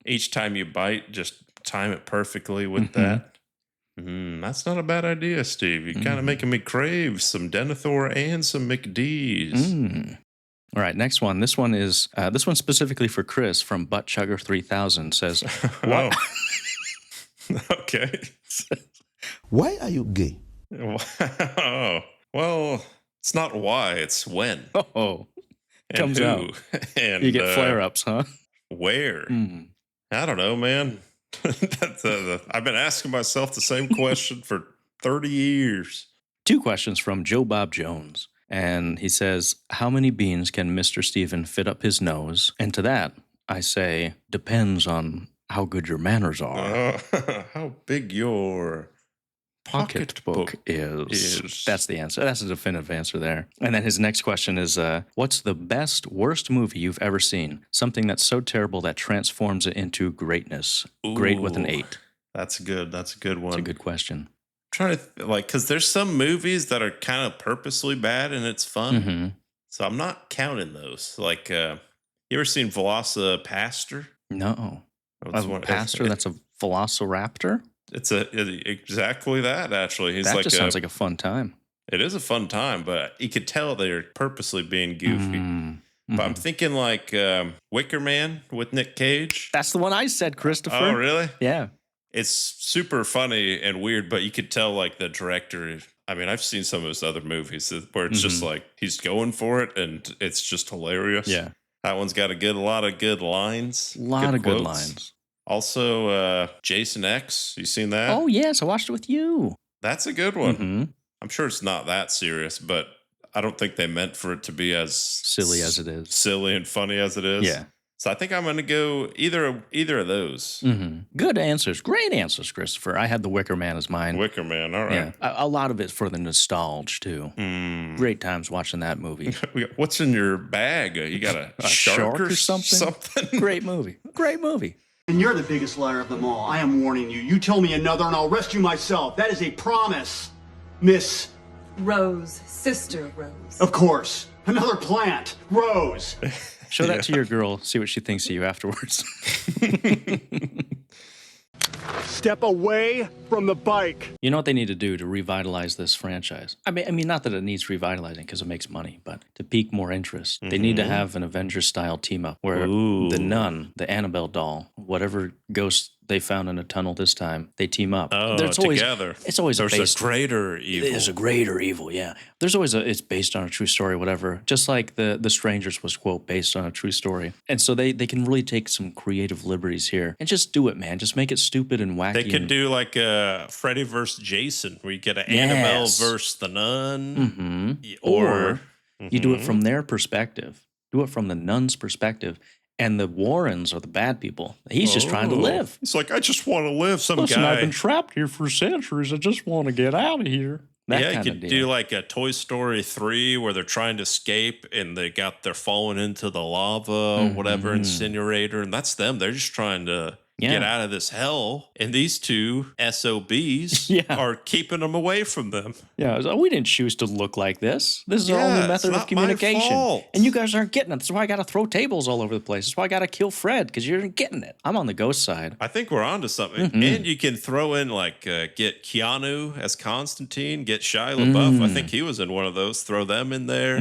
each time you bite, just time it perfectly with that. That's not a bad idea, Steve. You're kind of making me crave some Denethor and some McD's. All right, next one. This one is this one specifically for Chris from Butt Chugger 3000 says, "What?" Okay. Why are you gay? Oh, well, it's not why, it's when. Oh, and comes who. out. And You get flare-ups, huh? Where? I don't know, man. I've been asking myself the same question for 30 years. 2 questions from Joe Bob Jones. And he says, how many beans can Mr. Steven fit up his nose? And to that, I say, depends on how good your manners are. How big your pocketbook is. That's the answer. That's a definitive answer there. And then his next question is, what's the best, worst movie you've ever seen? Something that's so terrible that transforms it into greatness. Ooh, Great with an 8. That's good. That's a good one. That's a good question. Trying to because there's some movies that are kind of purposely bad and it's fun. So I'm not counting those. Like, you ever seen Velocipastor? No. Pastor that's a velociraptor? It's exactly that, actually. He's that just sounds like a fun time. It is a fun time, but you could tell they're purposely being goofy. But I'm thinking like Wicker Man with Nick Cage. That's the one I said, Christopher. Oh, really? Yeah. It's super funny and weird, but you could tell like the director. I mean, I've seen some of his other movies where it's just like he's going for it and it's just hilarious. Yeah. That one's got a lot of good lines. A lot of quotes. good lines. Also, Jason X. You seen that? Oh, yes. I watched it with you. That's a good one. Mm-hmm. I'm sure it's not that serious, but I don't think they meant for it to be as Silly as it is. silly and funny as it is. Yeah. So I think I'm going to go either of those. Mm-hmm. Good answers. Great answers, Christopher. I had The Wicker Man as mine. Wicker Man, all right. Yeah. A lot of it for the nostalgia, too. Mm. Great times watching that movie. What's in your bag? You got a shark or something? Great movie. Great movie. And you're the biggest liar of them all. I am warning you. You tell me another and I'll arrest you myself. That is a promise, Miss... Rose. Sister Rose. Of course. Another plant. Rose. Show that to your girl. See what she thinks of you afterwards. Step away from the bike. You know what they need to do to revitalize this franchise? I mean, not that it needs revitalizing because it makes money, but to pique more interest, they need to have an Avengers-style team-up where the nun, the Annabelle doll, whatever ghost they found in a tunnel this time, they team up. Oh, together. It's always There's a greater evil. There's a greater evil, yeah. There's always it's based on a true story, whatever. Just like the Strangers was, quote, based on a true story. And so they can really take some creative liberties here and just do it, man. Just make it stupid and wacky. They could do like a Freddy versus Jason, where you get an Annabelle versus the nun. Mm-hmm. Or you do it from their perspective. Do it from the nun's perspective. And the Warrens are the bad people. He's just trying to live. He's like, I just want to live. Listen, I've been trapped here for centuries. I just want to get out of here. You could do like a Toy Story 3 where they're trying to escape and they're falling into the lava, whatever, incinerator. And that's them. They're just trying to get out of this hell. And these two SOBs are keeping them away from them. Yeah, we didn't choose to look like this. This is our only method of communication. And you guys aren't getting it. That's why I got to throw tables all over the place. That's why I got to kill Fred, because you're getting it. I'm on the ghost side. I think we're onto something. And you can throw in like get Keanu as Constantine, get Shia LaBeouf. I think he was in one of those. Throw them in there.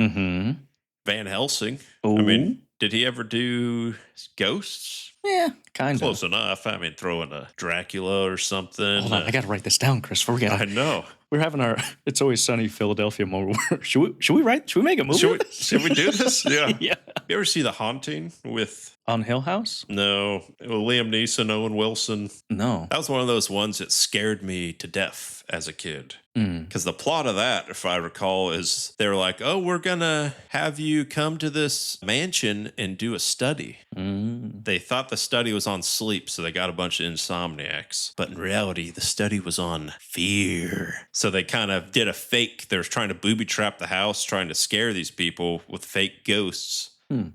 Van Helsing. Ooh. I mean, did he ever do ghosts? Yeah, kind of. Close enough. I mean, throw in a Dracula or something. Hold on, I got to write this down, Chris. I know. We're having our It's Always Sunny Philadelphia moment. Should we make a movie? Should we do this? Yeah. Yeah. You ever see The Haunting with... On Hill House? No. Liam Neeson, Owen Wilson. No. That was one of those ones that scared me to death as a kid. Because the plot of that, if I recall, is they were like, oh, we're going to have you come to this mansion and do a study. They thought the study was on sleep, so they got a bunch of insomniacs. But in reality, the study was on fear. So they kind of did a fake. They were trying to booby trap the house, trying to scare these people with fake ghosts.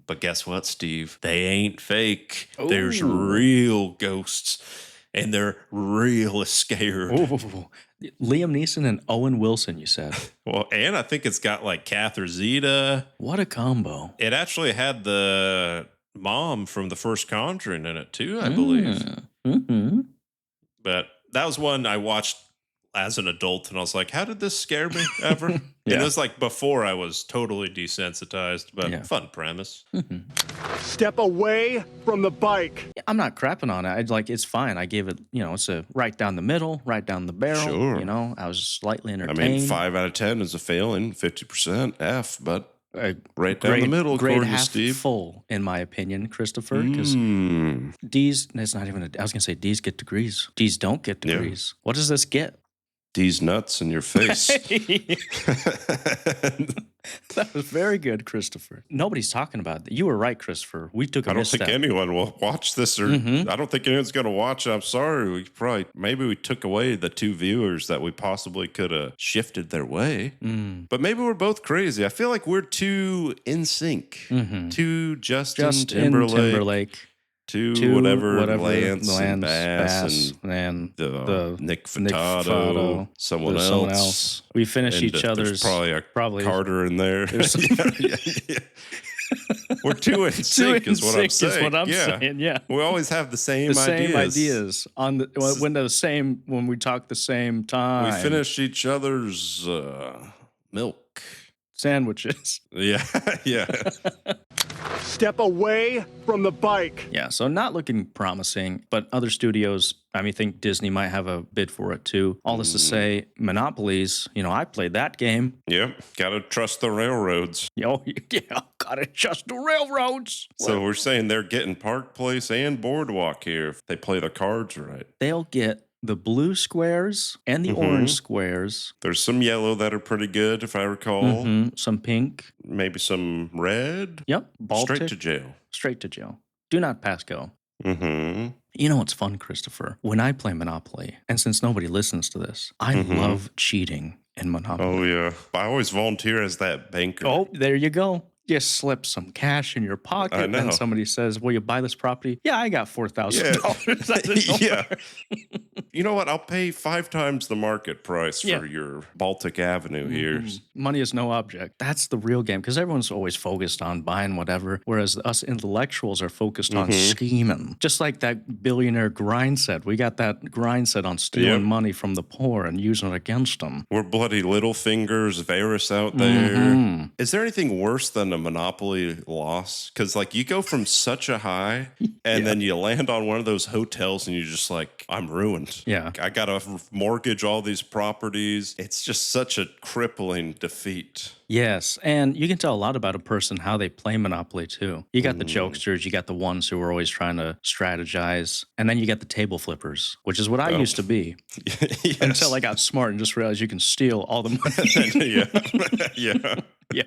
But guess what, Steve? They ain't fake. Ooh. There's real ghosts, and they're real scared. Ooh. Liam Neeson and Owen Wilson, you said. Well, and I think it's got like Catherine Zeta. What a combo. It actually had the mom from the first Conjuring in it too, I believe. But that was one I watched as an adult, and I was like, how did this scare me ever? And it was like before I was totally desensitized, but fun premise. Step away from the bike. I'm not crapping on it. It's fine. I gave it, it's a right down the middle, right down the barrel. Sure. I was slightly entertained. I mean, 5 out of 10 is a failing, 50% F, but right down the middle, grade according to half Steve. Full, in my opinion, Christopher, because D's, it's not even, I was going to say D's get degrees. D's don't get degrees. What does this get? D's nuts in your face. That was very good, Christopher. Nobody's talking about it. You were right, Christopher. We took a I don't misstep. think anyone will watch this, or I don't think anyone's going to watch it. I'm sorry. Maybe we took away the 2 viewers that we possibly could have shifted their way. But maybe we're both crazy. I feel like we're too in sync. Too Justin Timberlake. To whatever Lance and Bass and the Nick Furtado, someone else. We finish each other's. There's probably Carter in there. We're too in sync, is what I'm saying. Yeah. We always have the same ideas. On when we talk the same time. We finish each other's milk sandwiches. Yeah. Step away from the bike. Yeah, so not looking promising, but other studios, I think Disney might have a bid for it too. All this to say, Monopolies, I played that game. Yep, gotta trust the railroads. Oh, yeah, gotta trust the railroads. So we're saying they're getting Park Place and Boardwalk here if they play the cards right. They'll get the blue squares and the orange squares. There's some yellow that are pretty good, if I recall. Some pink. Maybe some red. Yep. Baltic. Straight to jail. Straight to jail. Do not pass go. Mm-hmm. You know what's fun, Christopher? When I play Monopoly, and since nobody listens to this, I love cheating in Monopoly. Oh, yeah. I always volunteer as that banker. Oh, there you go. Just slip some cash in your pocket, I know. and somebody says, will you buy this property? Yeah, I got $4,000. Yeah. You know what? I'll pay 5 times the market price for your Baltic Avenue here. Money is no object. That's the real game, because everyone's always focused on buying whatever, whereas us intellectuals are focused on scheming. Just like that billionaire grind set. We got that grind set on stealing money from the poor and using it against them. We're bloody Littlefingers, Varys out there. Is there anything worse than a Monopoly loss? Because, like, you go from such a high, and then you land on one of those hotels, and you're just like, I'm ruined. Yeah. I got to mortgage all these properties. It's just such a crippling defeat. Yes, and you can tell a lot about a person how they play Monopoly, too. You got the jokesters, you got the ones who are always trying to strategize, and then you got the table flippers, which is what I used to be. Until I got smart and just realized you can steal all the money. Yeah.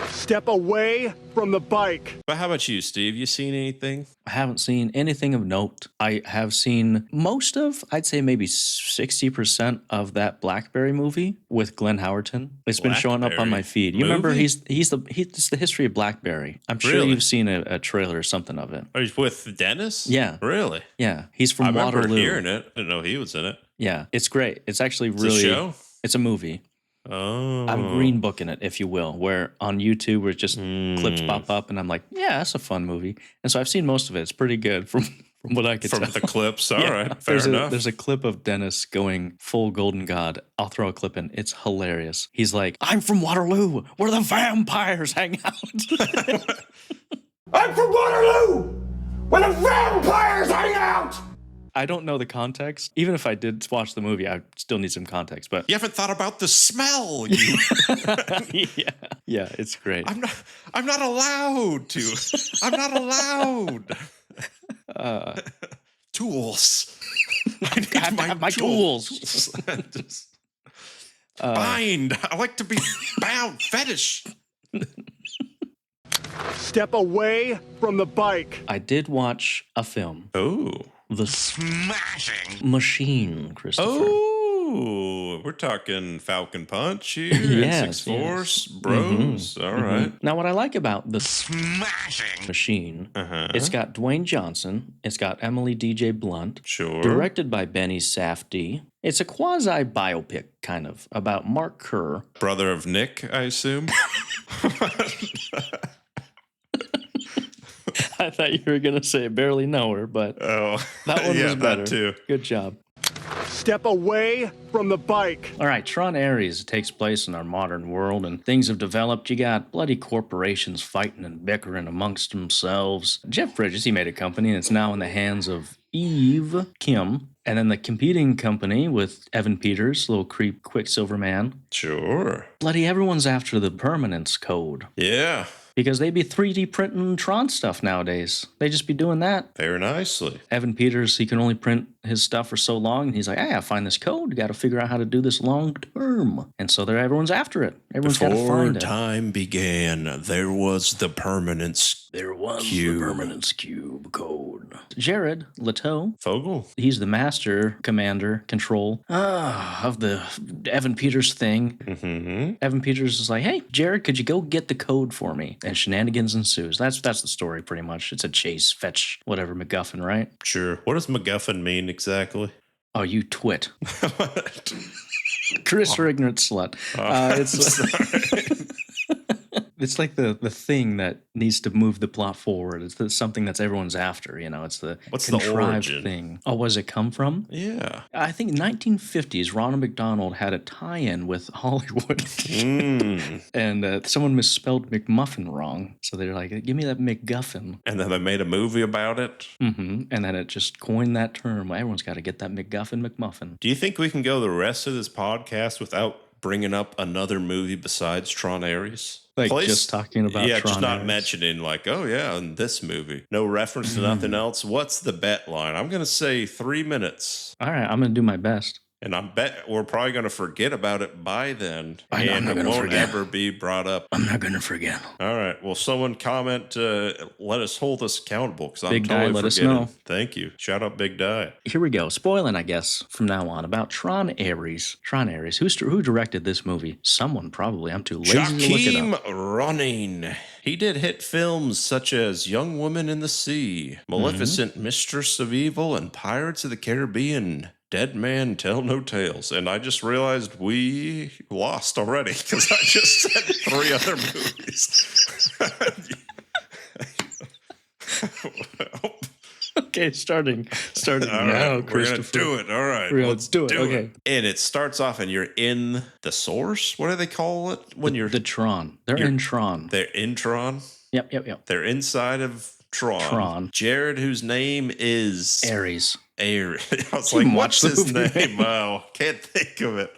Step away from the bike. But how about you, Steve? You seen anything? I haven't seen anything of note. I have seen most of, I'd say maybe 60% of that Blackberry movie with Glenn Howerton. It's been showing up on my feed. You remember it's the history of Blackberry. I'm sure you've seen a trailer or something of it. Are you with Dennis? Yeah. Really? Yeah. He's from I Waterloo. remember hearing it. I didn't know he was in it. Yeah. It's great. It's actually It's really... a show? It's a movie. Oh. I'm green booking it, if you will, where on YouTube where just clips pop up and I'm like, yeah, that's a fun movie. And so I've seen most of it. It's pretty good from what I could tell. From the clips. All right. Fair enough. There's a clip of Dennis going full Golden God. I'll throw a clip in. It's hilarious. He's like, I'm from Waterloo, where the vampires hang out. I'm from Waterloo, where the vampires hang out! I don't know the context. Even if I did watch the movie, I still need some context. But you haven't thought about the smell. Yeah, it's great. I'm not allowed to. I'm not allowed. Tools. I have my tools. Bind. I like to be bound. Fetish. Step away from the bike. I did watch a film. Oh. The Smashing Machine, Christopher. Oh, we're talking Falcon Punch here. Yes, Six Force Bros. All right. Now, what I like about the Smashing Machine, it's got Dwayne Johnson. It's got Emily DJ Blunt. Sure. Directed by Benny Safdie. It's a quasi-biopic, kind of, about Mark Kerr. Brother of Nick, I assume. I thought you were going to say barely know her, but that one was better. That too. Good job. Step away from the bike. All right, Tron Ares takes place in our modern world, and things have developed. You got bloody corporations fighting and bickering amongst themselves. Jeff Bridges, he made a company, and it's now in the hands of Eve Kim. And then the competing company with Evan Peters, little creep Quicksilver Man. Sure. Bloody everyone's after the permanence code. Yeah. Because they be 3D printing Tron stuff nowadays. They just be doing that. Very nicely. Evan Peters, he can only print his stuff for so long. And he's like, I gotta find this code. You gotta figure out how to do this long term. And so everyone's after it. Everyone's gotta find it. Before time began, there was the permanence the permanence cube code. Jared Leto. Fogel. He's the master commander control of the Evan Peters thing. Evan Peters is like, hey, Jared, could you go get the code for me? And shenanigans ensues. That's the story pretty much. It's a chase, fetch, whatever, MacGuffin, right? Sure. What does MacGuffin mean exactly? Oh, you twit. Chris, or ignorant slut. It's like the thing that needs to move the plot forward. It's something that's everyone's after, you know. It's the What's the contrived origin? thing. Oh, where does it come from? Yeah. I think 1950s, Ronald McDonald had a tie-in with Hollywood. And someone misspelled McMuffin wrong. So they're like, give me that McGuffin. And then they made a movie about it? And then it just coined that term. Everyone's got to get that McGuffin McMuffin. Do you think we can go the rest of this podcast without bringing up another movie besides Tron Ares? Like just talking about Yeah, Tron just not Ares. mentioning like, oh yeah, in this movie. No reference to nothing else. What's the bet line? I'm going to say 3 minutes. All right, I'm going to do my best. And I bet we're probably going to forget about it by then. I'm and not it gonna won't forget. ever be brought up. I'm not going to forget. All right. Well, someone comment, let us hold us accountable because I'm Big totally Di, let us forgetting. know. Thank you. Shout out Big Di. Here we go. Spoiling, I guess, from now on about Tron Ares. Tron Ares. Who directed this movie? Someone probably. I'm too lazy to look it Joachim up. Ronning. He did hit films such as Young Woman in the Sea, Maleficent, Mistress of Evil, and Pirates of the Caribbean. Dead Man Tell No Tales. And I just realized we lost already because I just said 3 other movies. Okay, starting All now, right, we're going to do it. All right, Let's do it. Okay. And it starts off and you're in the source. What do they call it? When you're the Tron. They're in Tron. They're in Tron? Yep. They're inside of Tron. Jared, whose name is Ares. I was like, what's his name? Oh, can't think of it.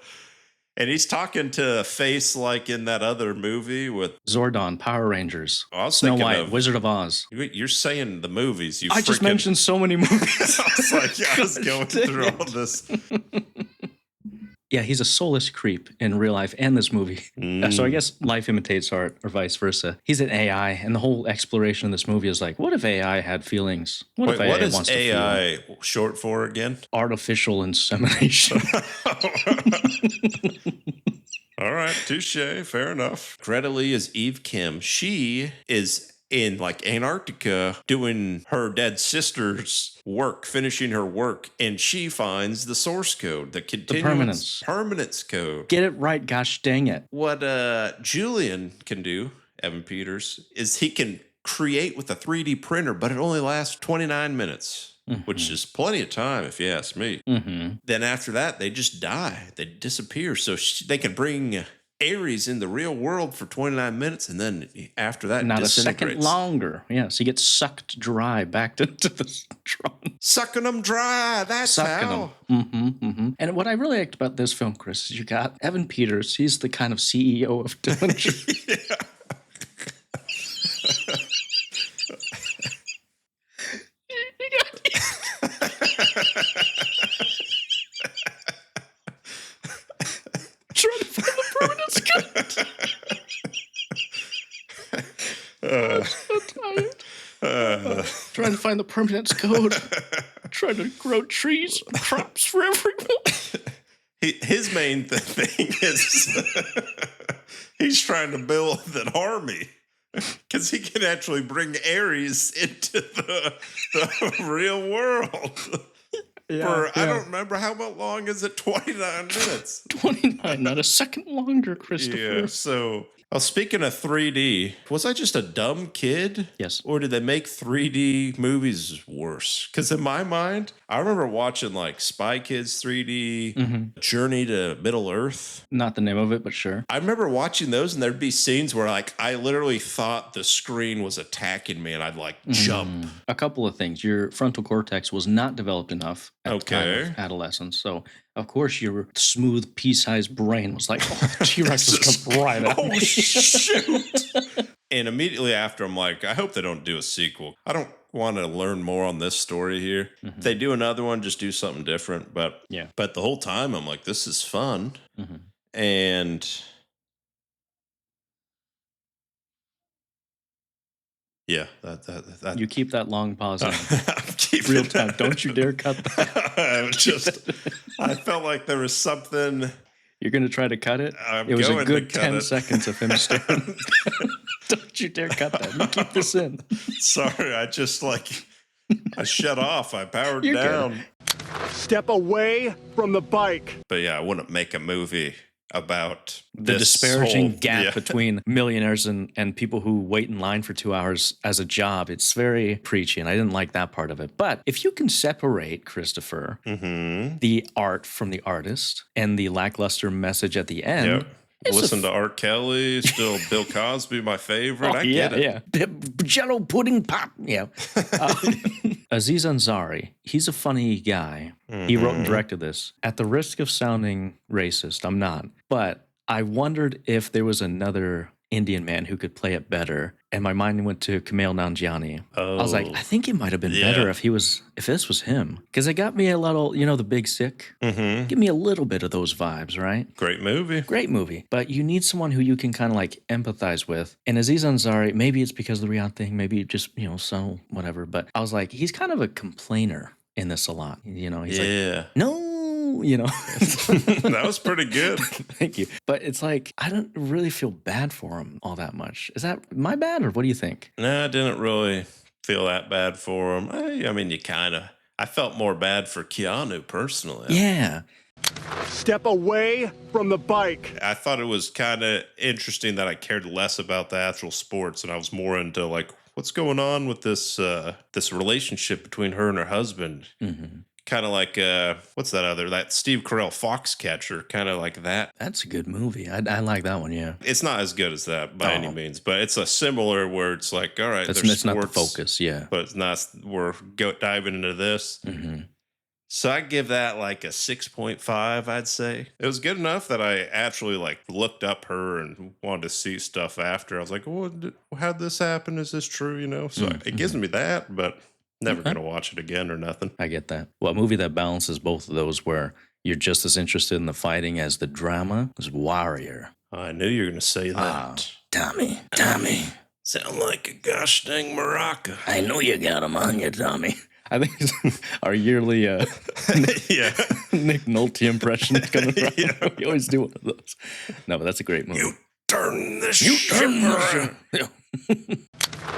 And he's talking to a face like in that other movie with Zordon, Power Rangers, I was Snow thinking White, of- Wizard of Oz. You're saying the movies. I just mentioned so many movies. I was like, I was going through all this. Yeah, he's a soulless creep in real life and this movie. So I guess life imitates art or vice versa. He's an AI, and the whole exploration of this movie is like, what if AI had feelings? Wait, if AI what is wants to feel? AI short for again? Artificial insemination. All right, touche, fair enough. Greta Lee is Eve Kim. She is in like Antarctica doing her dead sister's work, finishing her work, and she finds the source code, the continuous permanence code. Get it right, gosh dang it. What Julian can do, Evan Peters, is he can create with a 3D printer, but it only lasts 29 minutes. Which is plenty of time, if you ask me. Then after that, they just die. They disappear. So they can bring Ares in the real world for 29 minutes, and then after that, Not a second disintegrates. longer. Yeah, so he gets sucked dry back into the Tron. Sucking them dry. That's how. And what I really liked about this film, Chris, is you got Evan Peters. He's the kind of CEO of Dillinger. Trying to find the permanence code. I'm so tired. Trying to find the permanence code. Trying to grow trees and crops for everyone. His main thing is he's trying to build an army because he can actually bring Ares into the real world. I don't remember how long is it? 29 minutes. 29, not a second longer, Christopher. Yeah, so speaking of 3D, was I just a dumb kid? Yes. Or did they make 3D movies worse? Because in my mind, I remember watching like Spy Kids 3D, Journey to Middle Earth. Not the name of it, but sure. I remember watching those, and there'd be scenes where like I literally thought the screen was attacking me, and I'd like jump. A couple of things. Your frontal cortex was not developed enough at the time of adolescence. So, of course, your smooth, pea-sized brain was like, oh, T-Rex is coming right at me. Shoot. And immediately after, I'm like, I hope they don't do a sequel. I don't want to learn more on this story here. If they do another one, just do something different. But but the whole time, I'm like, this is fun. And yeah, that You keep that long pause in. keep Real time. Don't you dare cut that. I felt like there was something. You're going to try to cut it? I'm It was a going good to cut 10 it. seconds of him staring. Don't you dare cut that. You keep this in. Sorry, I just I shut off. I powered You're down. Step away from the bike. But yeah, I wouldn't make a movie about The this disparaging whole- gap yeah. between millionaires and people who wait in line for 2 hours as a job. It's very preachy, and I didn't like that part of it. But if you can separate, Christopher, the art from the artist and the lackluster message at the end. Yep. Listen to R. Kelly, still Bill Cosby, my favorite. I get it. Yeah. Jello pudding pop. Yeah. Aziz Ansari, he's a funny guy. He wrote and directed this. At the risk of sounding racist, I'm not. But I wondered if there was another Indian man who could play it better, and my mind went to Kumail Nanjiani. I was like, I think it might have been better if this was him, because it got me a little, The Big Sick. Mm-hmm. Give me a little bit of those vibes, right? Great movie. But you need someone who you can kind of like empathize with. And Aziz Ansari, maybe it's because of the Riyadh thing, maybe just so whatever. But I was like, he's kind of a complainer in this a lot. He's like, no. That was pretty good. Thank you. But it's like, I don't really feel bad for him all that much. Is that my bad, or what do you think? No, I didn't really feel that bad for him. I mean, I felt more bad for Keanu personally. Yeah. Step away from the bike. I thought it was kind of interesting that I cared less about the actual sports, and I was more into like, what's going on with this relationship between her and her husband. Mm-hmm. Kind of like, what's that Steve Carell Foxcatcher, kind of like that. That's a good movie. I like that one, yeah. It's not as good as that by any means, but it's a similar where it's like, all right, it's not the focus, yeah. But it's not, we're diving into this. Mm-hmm. So I give that like a 6.5, I'd say. It was good enough that I actually like looked up her and wanted to see stuff after. I was like, how'd this happen? Is this true? So it gives me that, but never going to watch it again or nothing. I get that. Well, a movie that balances both of those where you're just as interested in the fighting as the drama is Warrior. I knew you were going to say that. Tommy. Sound like a gosh dang maraca. I know you got him on you, Tommy. I think it's our yearly Nic Nolte impressions coming around. Yeah. We always do one of those. No, but that's a great movie. You turn this ship around.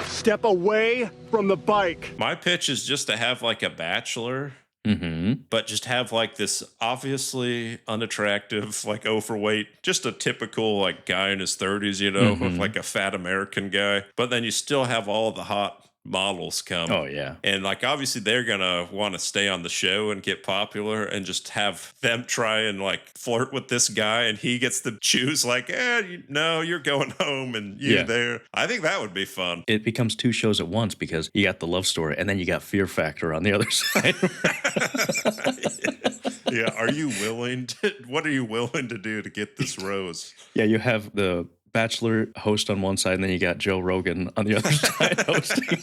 Step away from the bike. My pitch is just to have like a bachelor, but just have like this obviously unattractive, like overweight, just a typical like guy in his 30s, like a fat American guy. But then you still have all the hot models come. Oh, yeah. And like obviously they're gonna want to stay on the show and get popular, and just have them try and like flirt with this guy, and he gets to choose like, you're going home and you're there. I think that would be fun. It becomes two shows at once because you got the love story and then you got Fear Factor on the other side. Yeah. What are you willing to do to get this rose? Yeah, you have the Bachelor host on one side, and then you got Joe Rogan on the other side hosting.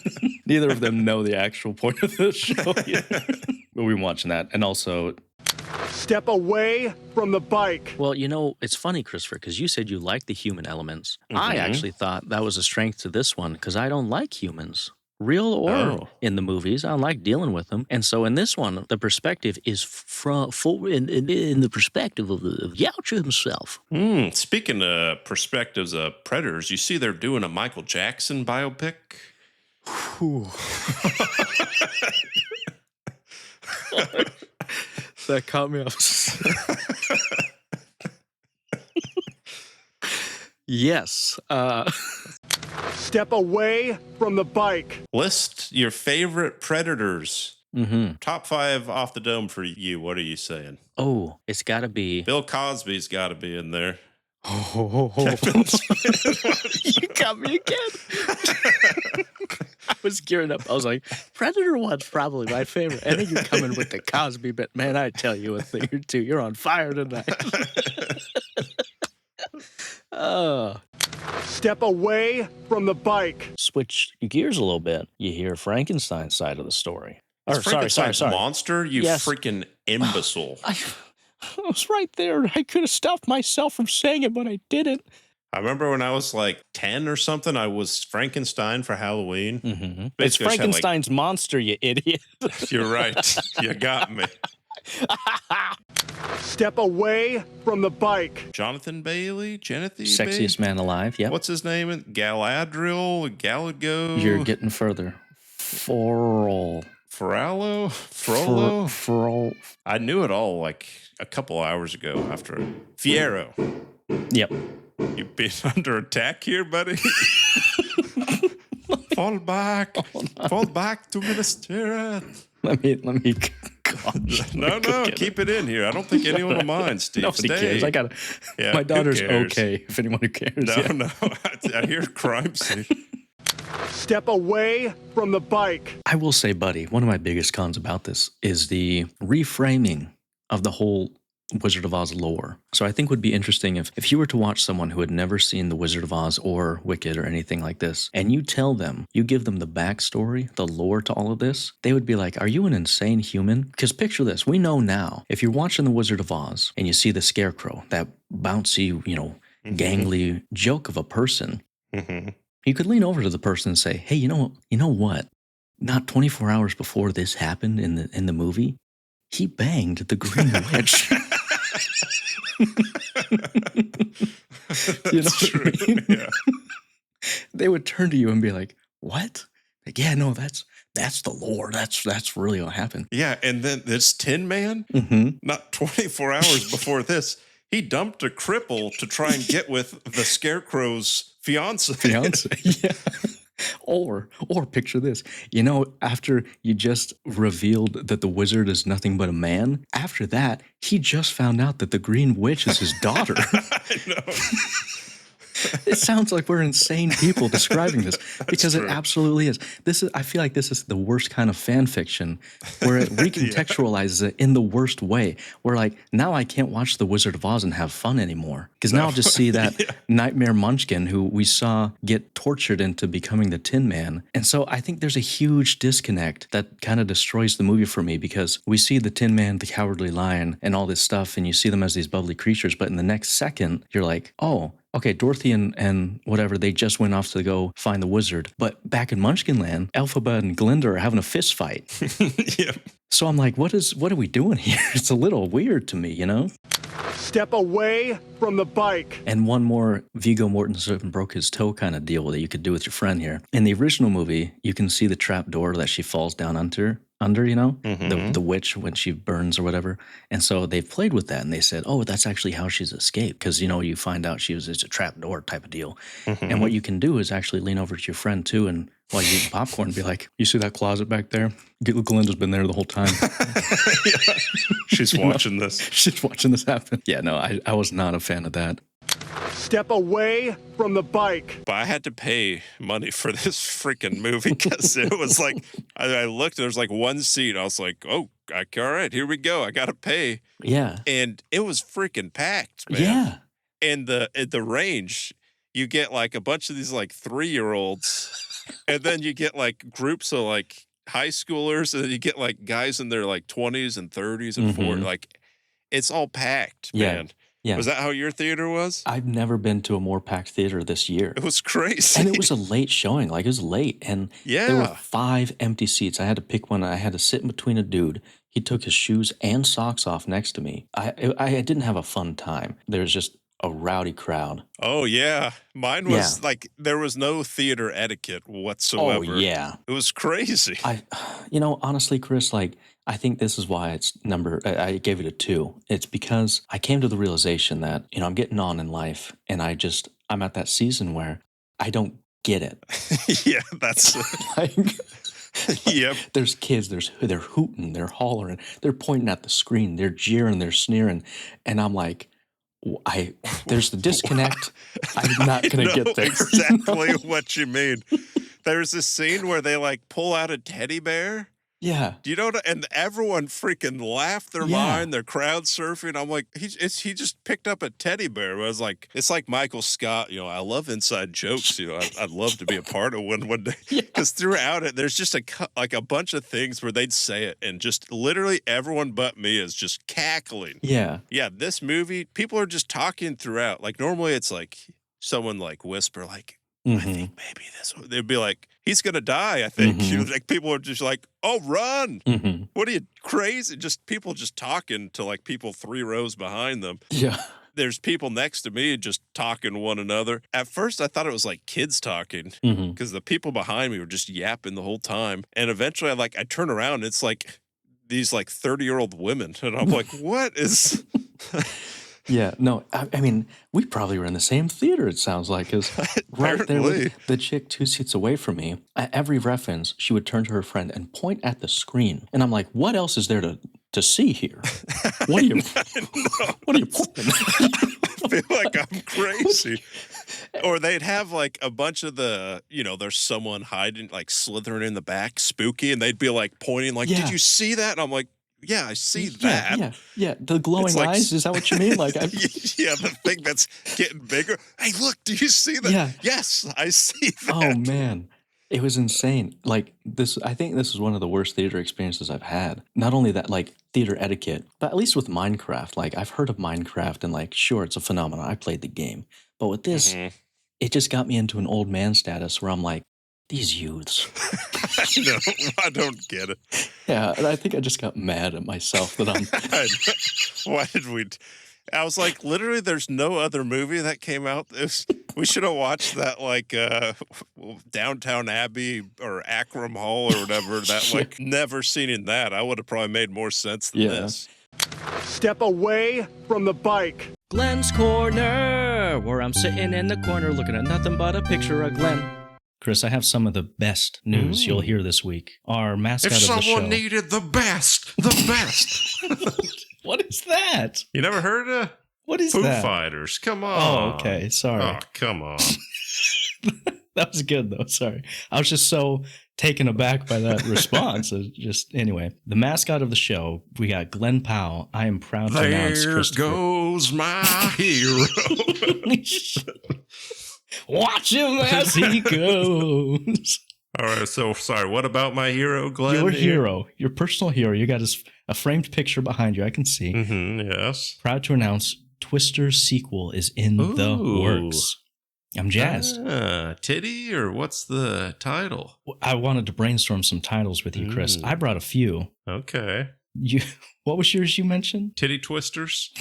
Neither of them know the actual point of the show yet. But we've been watching that. And also, step away from the bike. Well, it's funny, Christopher, because you said you like the human elements. I actually thought that was a strength to this one, because I don't like humans. Real or in the movies, I like dealing with them. And so in this one, the perspective is in the perspective of Yautja himself. Speaking of perspectives of predators, you see they're doing a Michael Jackson biopic. That caught me off. Yes. Step away from the bike. List your favorite predators. Mm-hmm. Top 5 off the dome for you. What are you saying? Oh, it's got to be... Bill Cosby's got to be in there. You got me again. I was gearing up. I was like, Predator 1's probably my favorite. And then you're coming with the Cosby bit. Man, I tell you a thing or two. You're on fire tonight. Step away from the bike. Switch gears a little bit. You hear Frankenstein's side of the story. Frankenstein's sorry. monster? You freaking imbecile. I was right there. I could have stopped myself from saying it, but I didn't. I remember when I was like 10 or something, I was Frankenstein for Halloween. Mm-hmm. It's Frankenstein's monster, you idiot. You're right. You got me. Step away from the bike. Jonathan Bailey? Sexiest man alive, yeah. What's his name? Galadriel? Galago? You're getting further. Frollo? I knew it all like a couple hours ago after Fiero. Yep. You've been under attack here, buddy. Fall back to Minister. Let me No, keep it in here. I don't think anyone will mind, Steve. Nobody cares. My daughter's okay, if anyone who cares. No. I hear crime scene. Step away from the bike. I will say, buddy, one of my biggest cons about this is the reframing of the whole Wizard of Oz lore. So I think would be interesting if you were to watch someone who had never seen The Wizard of Oz or Wicked or anything like this, and you tell them, you give them the backstory, the lore to all of this, they would be like, are you an insane human? Because picture this, we know now, if you're watching The Wizard of Oz and you see the scarecrow, that bouncy, gangly joke of a person, you could lean over to the person and say, hey, you know what? Not 24 hours before this happened in the movie, he banged the Green Witch. That's true. I mean? Yeah. They would turn to you and be like, what? Like, yeah, no, that's the lore. That's really what happened. Yeah, and then this Tin Man, not 24 hours before this, he dumped a cripple to try and get with the Scarecrow's fiance. Yeah. Or picture this, after you just revealed that the wizard is nothing but a man, after that, he just found out that the Green Witch is his daughter. I know. It sounds like we're insane people describing this because it absolutely is. I feel like this is the worst kind of fan fiction where it recontextualizes it in the worst way. Where like now I can't watch The Wizard of Oz and have fun anymore because now I'll just see that Nightmare Munchkin who we saw get tortured into becoming the Tin Man. And so I think there's a huge disconnect that kind of destroys the movie for me because we see the Tin Man, the Cowardly Lion, and all this stuff, and you see them as these bubbly creatures, but in the next second you're like, oh, okay, Dorothy and whatever, they just went off to go find the wizard. But back in Munchkinland, Elphaba and Glinda are having a fist fight. Yeah. So I'm like, what are we doing here? It's a little weird to me, Step away from the bike. And one more Viggo Mortensen broke his toe kind of deal that you could do with your friend here. In the original movie, you can see the trap door that she falls down under, the witch when she burns or whatever. And so they've played with that and they said, oh, that's actually how she's escaped. Because, you find out it's a trap door type of deal. And what you can do is actually lean over to your friend too and while you're eating popcorn be like, you see that closet back there? Glinda's been there the whole time. She's watching this. She's watching this happen. Yeah, no, I was not a fan of that. Step away from the bike. But I had to pay money for this freaking movie because it was like, I looked, there was like one seat. I was like, oh, all right, here we go. I got to pay. Yeah. And it was freaking packed, man. Yeah. And the range, you get like a bunch of these like 3-year-olds and then you get like groups of like high schoolers and then you get like guys in their like 20s and 30s and 40s. Like it's all packed, man. Yeah. Was that how your theater was? I've never been to a more packed theater this year. It was crazy. And it was a late showing. Like, it was late. And there were 5 empty seats. I had to pick one. I had to sit in between a dude. He took his shoes and socks off next to me. I didn't have a fun time. There was just a rowdy crowd. Oh, yeah. Mine was like, there was no theater etiquette whatsoever. Oh, yeah. It was crazy. Honestly, Chris, like, I think this is why I gave it a 2. It's because I came to the realization that, I'm getting on in life and I'm at that season where I don't get it. Yeah, that's yep. There's kids, they're hooting, they're hollering, they're pointing at the screen, they're jeering, they're sneering. And I'm like, there's the disconnect. I'm not going to get there. Exactly what you mean. There's this scene where they like pull out a teddy bear. Yeah. Do you know what? And everyone freaking laughed their mind. They're crowd surfing. I'm like, he just picked up a teddy bear. I was like, it's like Michael Scott. I love inside jokes. I'd love to be a part of one day. Because throughout it, there's just a bunch of things where they'd say it, and just literally everyone but me is just cackling. Yeah. Yeah. This movie, people are just talking throughout. Like normally, it's like someone like whisper like, I think maybe this one. They'd be like, he's going to die, I think. Like people are just like, oh, run. What are you, crazy? Just people just talking to like people 3 rows behind them. Yeah. There's people next to me just talking to one another. At first, I thought it was like kids talking because the people behind me were just yapping the whole time. And eventually I turn around and it's like these like 30-year-old women. And I'm like, what is... Yeah, no, I mean, we probably were in the same theater, it sounds like, because right there, the chick 2 seats away from me, at every reference, she would turn to her friend and point at the screen. And I'm like, what else is there to see here? What are you pointing at? I feel like I'm crazy. Or they'd have like a bunch of there's someone hiding, like slithering in the back, spooky, and they'd be like pointing like, did you see that? And I'm like, I see that. Yeah. The glowing It's like- eyes. Is that what you mean? Like, yeah, the thing that's getting bigger. Hey, look, do you see that? Yeah. Yes, I see that. oh man, it was insane. Like this, I think this is one of the worst theater experiences I've had. Not only that, like theater etiquette, but at least with Minecraft. Like I've heard of Minecraft, and like, sure, it's a phenomenon. I played the game, but with this, it just got me into an old man status where I'm like, these youths. I don't get it. Yeah, and I think I just got mad at myself that I'm. Why did we? I was like, literally, there's no other movie that came out. We should have watched that, like Downtown Abbey or Akram Hall or whatever. That like never seen in that. I would have probably made more sense than this. Step away from the bike. Glenn's Corner, where I'm sitting in the corner looking at nothing but a picture of Glenn. Chris, I have some of the best news you'll hear this week. Our mascot If of the show. someone needed the best. What is that? You never heard of What is Foo that? Fighters? Come on. Oh, okay. Sorry. Oh, come on. That was good, though. Sorry. I was just so taken aback by that response. Anyway, the mascot of the show, we got Glenn Powell. I am proud to announce There Christopher. goes my hero. Watch him as he goes. All right, so sorry. What about my hero, Glenn? Your hero, your personal hero. You got a framed picture behind you. I can see. Yes. Proud to announce Twister's sequel is in the works. I'm jazzed. Titty, or what's the title? I wanted to brainstorm some titles with you, Chris. I brought a few. Okay. What was yours you mentioned? Titty Twisters.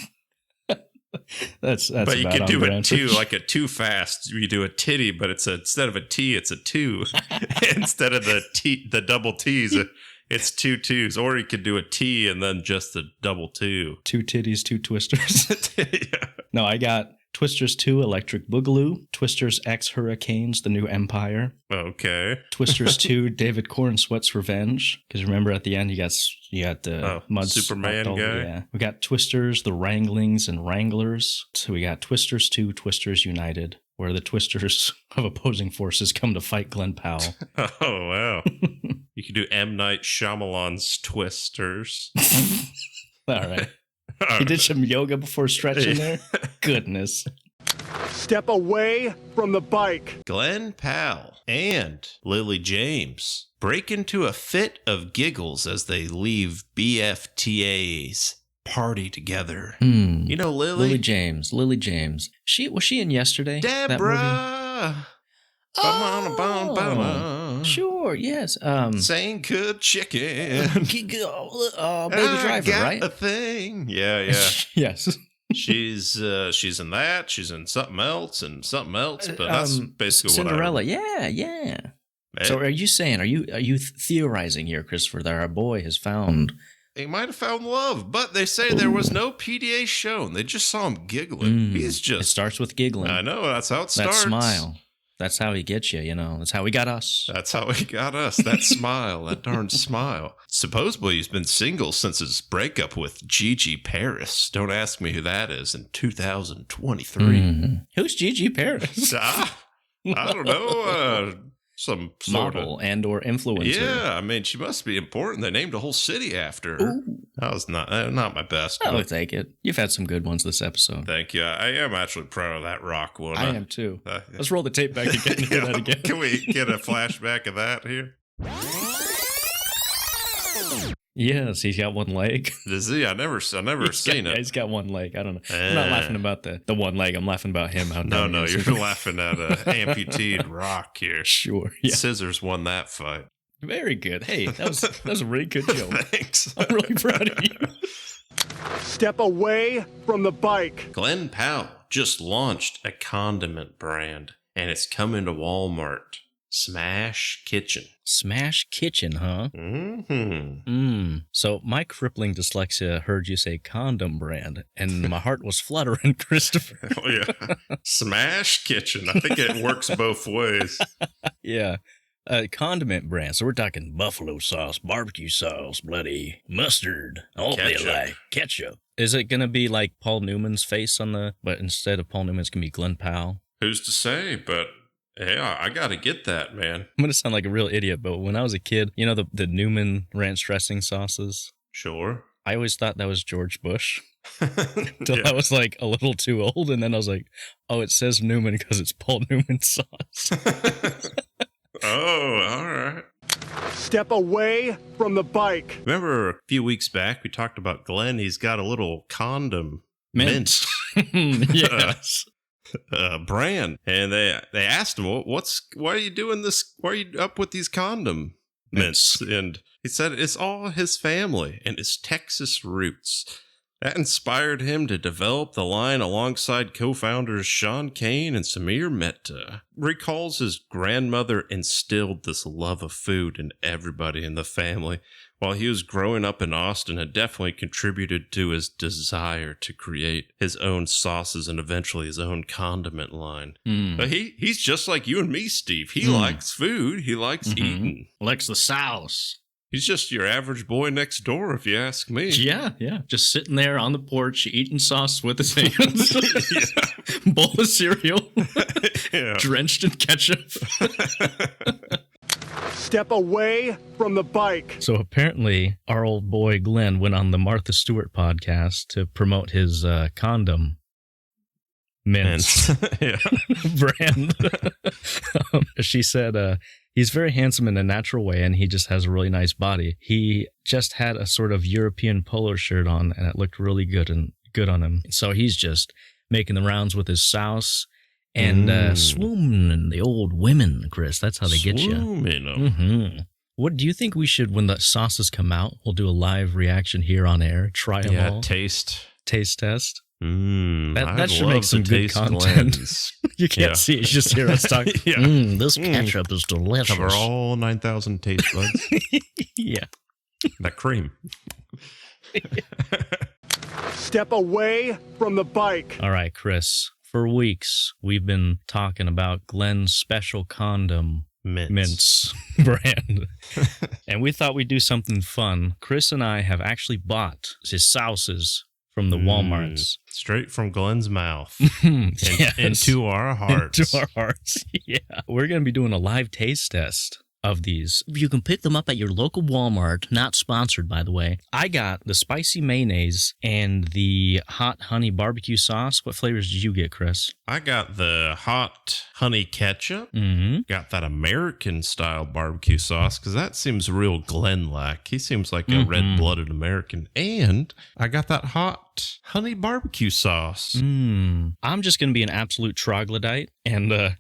That's but you about could do on it brand. too, like a too fast. You do a titty, but instead of a T, it's a two. Instead of the double T's, it's two twos. Or you could do a T and then just the double two. Two titties, two twisters. No, I got Twisters 2, Electric Boogaloo. Twisters X Hurricanes, The New Empire. Okay. Twisters 2, David Cornsweat's Revenge. Because remember at the end you got the mud Superman swept guy. Yeah. We got Twisters, The Wranglings and Wranglers. So we got Twisters 2, Twisters United, where the Twisters of opposing forces come to fight Glenn Powell. Oh, wow. You could do M. Night Shyamalan's Twisters. All right. He did some yoga before stretching there? Goodness. Step away from the bike. Glenn Powell and Lily James break into a fit of giggles as they leave BFTA's party together. You know Lily? Lily James. Was she in Yesterday? that movie? Deborah. Sure, yes. Saying good chicken. Baby Driver, got right? a thing. Yeah. Yes. She's in that. She's in something else and something else. But that's basically Cinderella. what I Yeah. So are you saying? Are you theorizing here, Christopher, that our boy has found? He might have found love, but they say there was no PDA shown. They just saw him giggling. He's just. It starts with giggling. I know. That's how it starts. That smile. That's how he gets you, That's how he got us. That's how he got us. That smile. That darn smile. Supposedly he's been single since his breakup with Gigi Paris. Don't ask me who that is in 2023. Who's Gigi Paris? I don't know. Some sort model and or influencer. Yeah, I mean, she must be important. They named a whole city after her. That was not my best. I'll take it. You've had some good ones this episode. Thank you. I am actually proud of that rock one. I am too. Let's roll the tape back again and hear that again. Can we get a flashback of that here? Yes, he's got one leg. Does he? I never seen it. He's got one leg. I don't know. I'm not laughing about the one leg. I'm laughing about him. How no, you're laughing at amputated rock here. Sure. Yeah. Scissors won that fight. Very good. Hey, that was a really good joke. Thanks. I'm really proud of you. Step away from the bike. Glenn Powell just launched a condiment brand, and it's coming to Walmart. Smash Kitchen. Smash Kitchen, huh? So my crippling dyslexia heard you say condom brand, and my heart was fluttering, Christopher. Oh, yeah. Smash Kitchen. I think it works both ways. Yeah. Condiment brand. So we're talking buffalo sauce, barbecue sauce, bloody mustard, all they like. Ketchup. Is it going to be like Paul Newman's face but instead of Paul Newman, it's going to be Glenn Powell? Who's to say, but... Yeah, I got to get that, man. I'm going to sound like a real idiot, but when I was a kid, the Newman ranch dressing sauces? Sure. I always thought that was George Bush. Until I was like a little too old, and then I was like, oh, it says Newman because it's Paul Newman sauce. Oh, all right. Step away from the bike. Remember a few weeks back we talked about Glenn? He's got a little condom mint. Yes. Brand. And they asked him, why are you doing this? Why are you up with these condom mints? And he said it's all his family and his Texas roots. That inspired him to develop the line alongside co-founders Sean Kane and Samir Mehta. Recalls his grandmother instilled this love of food in everybody in the family. While he was growing up in Austin, it definitely contributed to his desire to create his own sauces and eventually his own condiment line. But he's just like you and me, Steve. He likes food. He likes eating. Likes the sauce. He's just your average boy next door, if you ask me. Yeah. Just sitting there on the porch, eating sauce with his hands. Bowl of cereal. Drenched in ketchup. Step away from the bike. So apparently, our old boy Glenn went on the Martha Stewart podcast to promote his condom mints brand. She said he's very handsome in a natural way, and he just has a really nice body. He just had a sort of European polo shirt on, and it looked really good on him. So he's just making the rounds with his souse and swooning the old women, Chris. That's how they get you. Swooning. What do you think we should, when the sauces come out, we'll do a live reaction here on air, try them all? Taste test. That should make some good content. You can't see it, you just hear us talk. This ketchup is delicious. Cover all 9,000 taste buds. Yeah. That cream. Step away from the bike. All right, Chris. For weeks, we've been talking about Glenn's special condom mints brand. And we thought we'd do something fun. Chris and I have actually bought his sauces from the Walmarts. Straight from Glenn's mouth. Yes. Into our hearts. Into our hearts. Yeah. We're going to be doing a live taste test of these. You can pick them up at your local Walmart. Not sponsored, by the way. I got the spicy mayonnaise and the hot honey barbecue sauce. What flavors did you get, Chris? I got the hot honey ketchup. Got that American-style barbecue sauce, because that seems real Glenn-like. He seems like a red-blooded American. And I got that hot honey barbecue sauce. I'm just going to be an absolute troglodyte and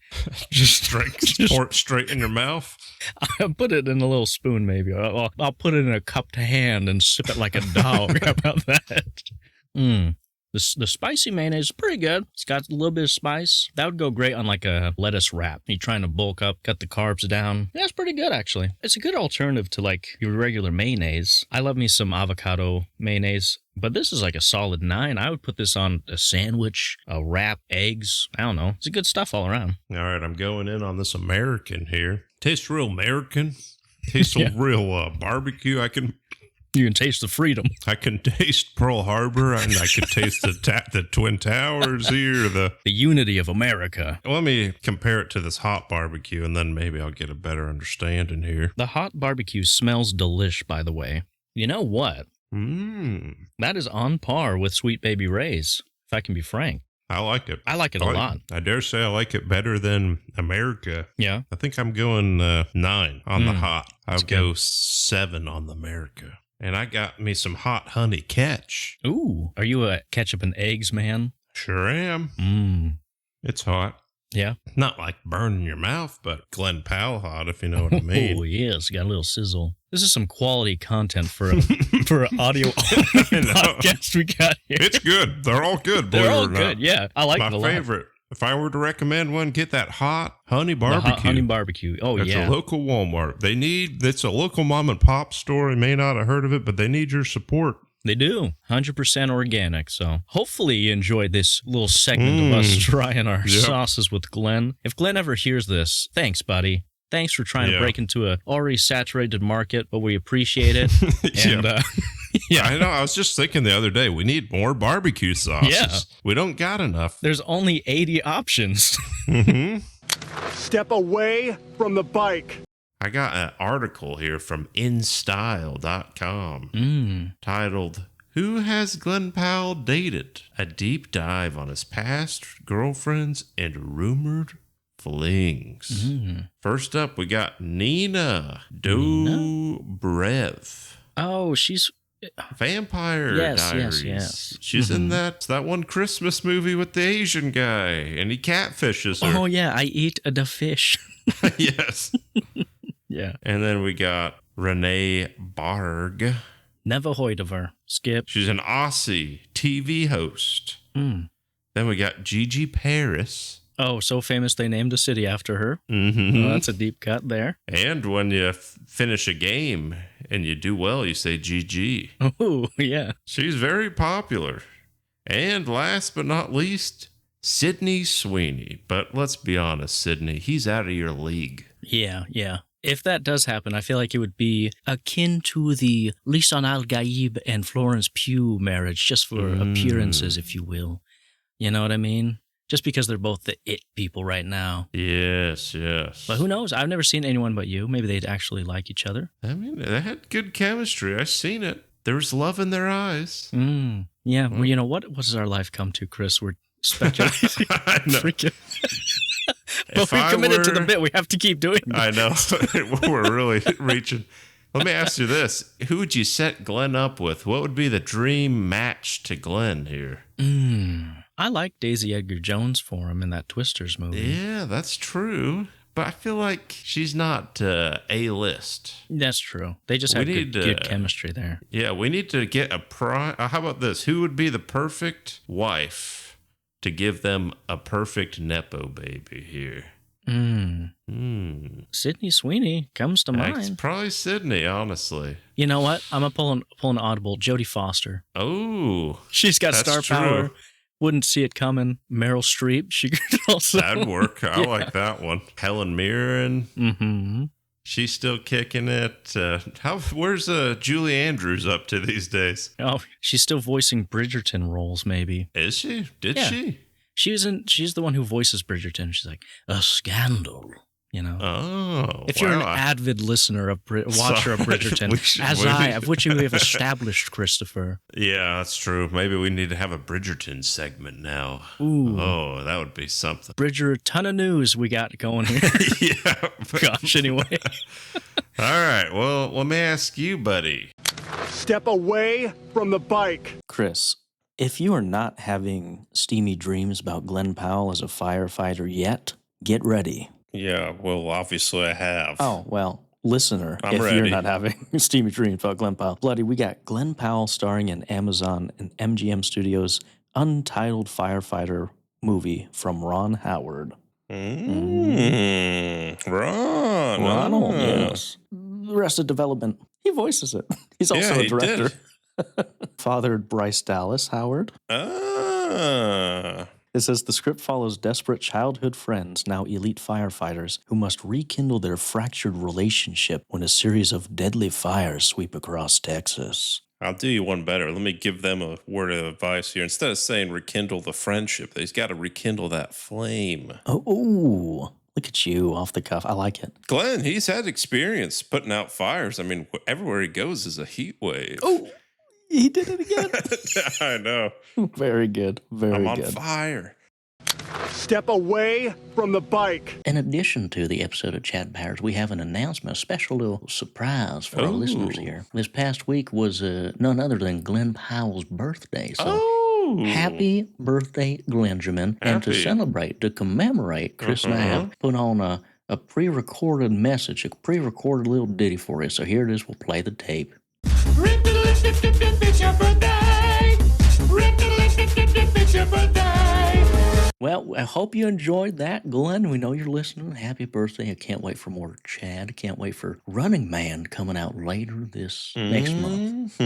just pour it straight in your mouth. I'll put it in a little spoon, maybe. I'll put it in a cupped hand and sip it like a dog. How about that? The spicy mayonnaise is pretty good. It's got a little bit of spice. That would go great on like a lettuce wrap. You're trying to bulk up, cut the carbs down. Yeah, it's pretty good, actually. It's a good alternative to like your regular mayonnaise. I love me some avocado mayonnaise, but this is like a solid 9. I would put this on a sandwich, a wrap, eggs. I don't know. It's good stuff all around. All right, I'm going in on this American here. Tastes real American. Tastes real barbecue. You can taste the freedom. I can taste Pearl Harbor, and I can taste the Twin Towers here. The unity of America. Let me compare it to this hot barbecue, and then maybe I'll get a better understanding here. The hot barbecue smells delish, by the way. You know what? That is on par with Sweet Baby Ray's, if I can be frank. I like it. I like it a lot. I dare say I like it better than America. Yeah. I think I'm going 9 on the hot. I'll go 7 on the America. And I got me some hot honey ketch. Ooh. Are you a ketchup and eggs man? Sure am. It's hot. Yeah. Not like burning your mouth, but Glen Powell hot, if you know what I mean. Oh, yes. Got a little sizzle. This is some quality content for an audio podcast we got here. It's good. They're all good. They're all good. Yeah. I like my favorite. If I were to recommend one, get that hot honey barbecue. Hot honey barbecue. Oh, it's a local Walmart. It's a local mom and pop store. You may not have heard of it, but they need your support. They do. 100% organic. So hopefully you enjoyed this little segment of us trying our sauces with Glenn. If Glenn ever hears this, thanks, buddy. Thanks for trying to break into a already saturated market, but we appreciate it. And, I know. I was just thinking the other day, we need more barbecue sauces. Yeah. We don't got enough. There's only 80 options. Step away from the bike. I got an article here from InStyle.com titled, "Who Has Glen Powell Dated?" A deep dive on his past girlfriends and rumored flings. First up, we got Nina Dobrev. Oh, she's... Vampire Diaries. Yes. She's in that one Christmas movie with the Asian guy, and he catfishes her. Oh, yeah, I eat the fish. Yes. Yeah. And then we got Renee Barg. Never heard of her. Skip. She's an Aussie TV host. Then we got Gigi Paris. Oh, so famous they named a city after her. Mm-hmm. Oh, that's a deep cut there. And when you finish a game and you do well, you say GG. Oh, yeah. She's very popular. And last but not least, Sydney Sweeney. But let's be honest, Sydney, he's out of your league. Yeah. If that does happen, I feel like it would be akin to the Lisan Al-Gaib and Florence Pugh marriage, just for appearances, if you will. You know what I mean? Just because they're both the it people right now. Yes. But who knows? I've never seen anyone but you. Maybe they'd actually like each other. I mean, they had good chemistry. I've seen it. There was love in their eyes. Yeah. Well, you know, what does our life come to, Chris? We're speculating. I know. Freaking. But we committed to the bit. We have to keep doing it. I know. We're really reaching. Let me ask you this. Who would you set Glenn up with? What would be the dream match to Glenn here? I like Daisy Edgar Jones for him in that Twisters movie. Yeah, that's true. But I feel like she's not A-list. That's true. They just had good chemistry there. Yeah, we need to get how about this? Who would be the perfect wife to give them a perfect Nepo baby here? Sydney Sweeney comes to mind. It's probably Sydney, honestly. You know what? I'm going to pull an audible. Jodie Foster. Oh. She's got star power. Wouldn't see it coming. Meryl Streep. She could also... That'd work. I like that one. Helen Mirren. Mm-hmm. She's still kicking it. Where's Julie Andrews up to these days? Oh, she's still voicing Bridgerton roles, maybe. Is she? Did she? She's the one who voices Bridgerton. She's like, a scandal. You know. Oh, if you're an avid listener of watcher of Bridgerton, of which we have established, Christopher. Yeah, that's true. Maybe we need to have a Bridgerton segment now. Ooh. Oh, that would be something. Bridger, a ton of news we got going here. Yeah. Gosh, anyway. All right. Well, let me ask you, buddy. Step away from the bike. Chris, if you are not having steamy dreams about Glen Powell as a firefighter yet, get ready. Yeah, well, obviously I have. Oh, well, listener, I'm if ready. You're not having steamy dreams about Glen Powell. Bloody, we got Glen Powell starring in Amazon and MGM Studios' untitled firefighter movie from Ron Howard. Ronald, yes. Arrested Development. He voices it. He's also a director. Fathered Bryce Dallas Howard. It says the script follows desperate childhood friends, now elite firefighters, who must rekindle their fractured relationship when a series of deadly fires sweep across Texas. I'll do you one better. Let me give them a word of advice here. Instead of saying rekindle the friendship, they've got to rekindle that flame. Oh, look at you, off the cuff. I like it. Glenn, he's had experience putting out fires. I mean, everywhere he goes is a heat wave. Oh, he did it again. I know. Very good. Very good. I'm on fire. Step away from the bike. In addition to the episode of Chat Powers, we have an announcement, a special little surprise for our listeners here. This past week was none other than Glen Powell's birthday. So happy birthday, Glenjamin. And to celebrate, to commemorate, Chris and I have put on a pre-recorded message, a pre-recorded little ditty for you. So here it is. We'll play the tape. It's your birthday. It's your birthday. Well, I hope you enjoyed that, Glenn. We know you're listening. Happy birthday. I can't wait for more Chad. Can't wait for Running Man coming out later this next month.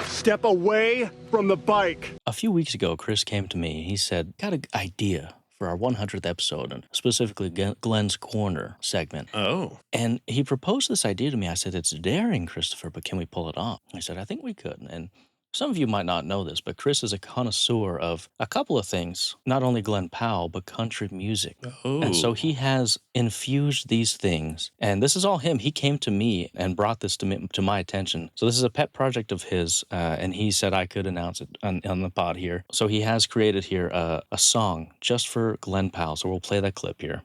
Step away from the bike. A few weeks ago, Chris came to me. He said, got an idea for our 100th episode, and specifically Glenn's Corner segment. Oh. And he proposed this idea to me. I said, it's daring, Christopher, but can we pull it off? He said, I think we could. And Some of you might not know this, but Chris is a connoisseur of a couple of things, not only Glen Powell, but country music. And so he has infused these things. And this is all him. He came to me and brought this to my attention. So this is a pet project of his, and he said I could announce it on the pod here. So he has created here a song just for Glen Powell. So we'll play that clip here.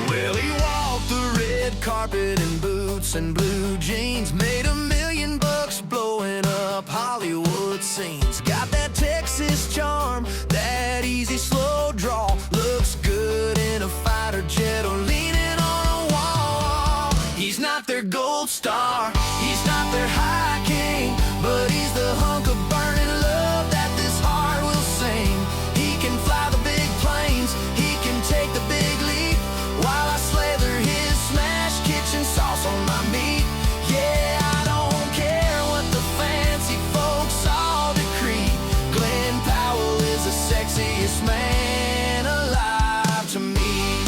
Well, he walked the red carpet in boots and blue jeans, made $1 million blowing up Hollywood scenes. Got that Texas charm, that easy slow draw, looks good in a fighter jet or leaning on a wall. He's not their gold star, he's not their high king, but he's the hunk of burning love that this heart will sing. He can fly the big planes, he can take the big leap, while I slather his smashed kitchen sauce on my meat. Yeah, I don't care what the fancy folks all decree. Glen Powell is the sexiest man alive to me.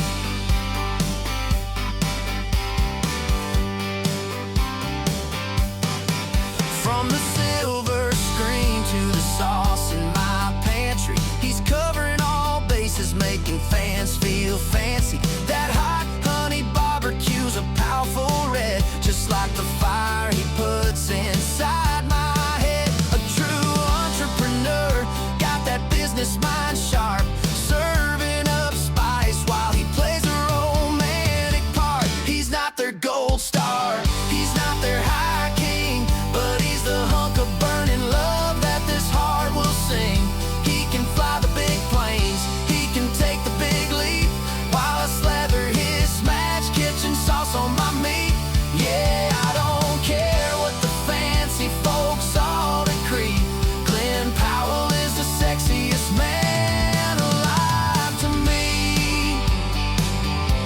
From the silver screen to the sauce in my pantry, he's covering all bases, making fans feel fancy. That hot honey barbecue's a powerful red, just like the fire he puts inside my head. A true entrepreneur, got that business mind sharp, serving up spice while he plays a romantic part. He's not their gold star, he's not their high king, but he's the hunk of burning love that this heart will sing. He can fly the big planes, he can take the big leap, while I slather his smashed kitchen sauce on my meat. Yeah, I don't care what the fancy folks all decree. Glen Powell is the sexiest man alive to me.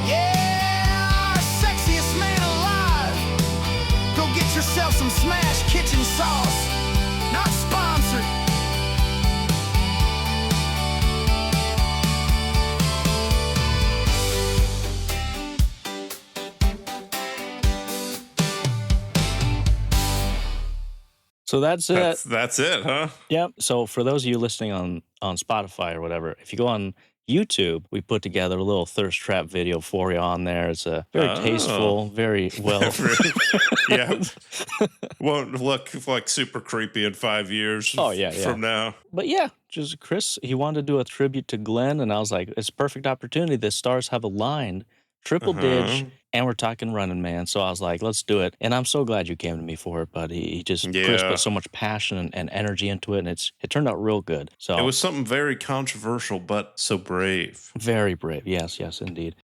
Yeah, our sexiest man alive. Go get yourself some smashed kitchen sauce. Not sponsored. So that's it. That's it, huh? Yep. So for those of you listening on Spotify or whatever, if you go on YouTube, we put together a little thirst trap video for you on there. It's a very tasteful, very well. Yeah. Won't look like super creepy in 5 years from now. But yeah, just Chris, he wanted to do a tribute to Glenn, and I was like, it's a perfect opportunity. The stars have aligned, triple dig, and we're talking Running Man. So I was like, let's do it. And I'm so glad you came to me for it, buddy. Chris put so much passion and energy into it, and it turned out real good. So it was something very controversial, but so brave. Very brave. Yes, indeed.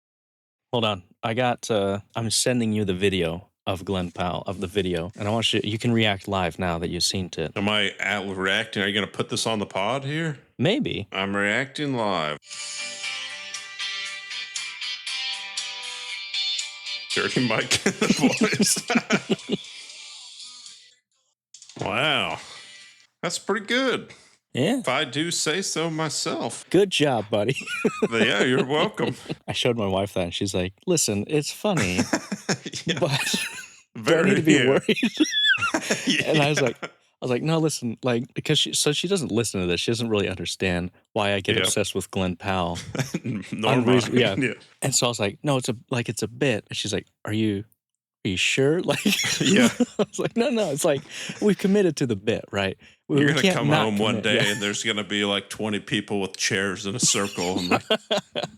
Hold on. I'm sending you the video of Glen Powell, of the video. And I want you can react live now that you've seen it. Am I reacting? Are you going to put this on the pod here? Maybe. I'm reacting live. Dirty Mike in the voice. Wow. That's pretty good. Yeah. If I do say so myself. Good job, buddy. Yeah, you're welcome. I showed my wife that, and she's like, listen, it's funny, but do I need to be worried? And I was like, no, listen, like, because she doesn't listen to this. She doesn't really understand why I get obsessed with Glen Powell. Normal. Yeah. And so I was like, no, it's a bit. And she's like, are you sure? Like, yeah. I was like, no, it's like, we've committed to the bit, right? You're going to come home one day and there's going to be like 20 people with chairs in a circle. And like,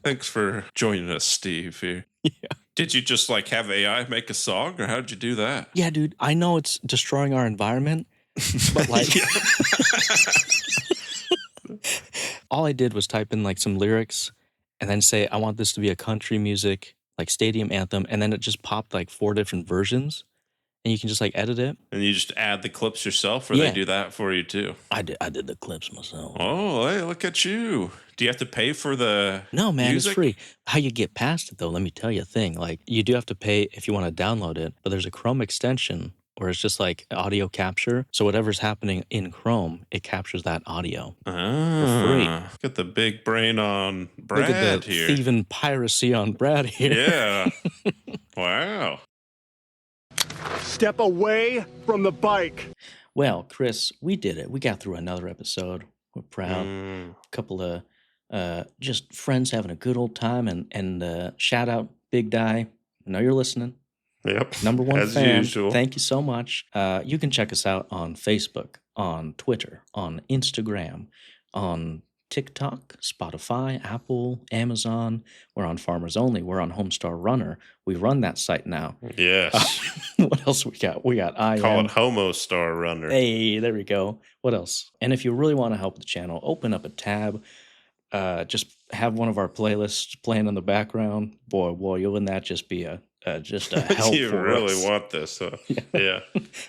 thanks for joining us, Steve, here. Yeah. Did you just like have AI make a song, or how did you do that? Yeah, dude, I know it's destroying our environment, but like, all I did was type in like some lyrics and then say, I want this to be a country music, like stadium anthem. And then it just popped like 4 different versions. And you can just like edit it. And you just add the clips yourself, or they do that for you too? I did the clips myself. Oh, hey, look at you. Do you have to pay for the No, man, music? It's free. How you get past it though, let me tell you a thing. Like, you do have to pay if you want to download it, but there's a Chrome extension where it's just like audio capture. So whatever's happening in Chrome, it captures that audio for free. Get the big brain on Brad Look at the here. thieving piracy on Brad here. Yeah. Wow. Step away from the bike. Well, Chris, we did it. We got through another episode. We're proud. A couple of just friends having a good old time. And shout out Big Die. I know you're listening. Yep. Number one as fan. usual. Thank you so much. You can check us out on Facebook, on Twitter, on Instagram, on TikTok, Spotify, Apple, Amazon. We're on Farmers Only. We're on Homestar Runner. We run that site now. Yes. What else we got? We got Call it Homo Star Runner. Hey, there we go. What else? And if you really want to help the channel, open up a tab. Just have one of our playlists playing in the background. Boy, wouldn't that just be just a help You for really us. want this, huh? Yeah.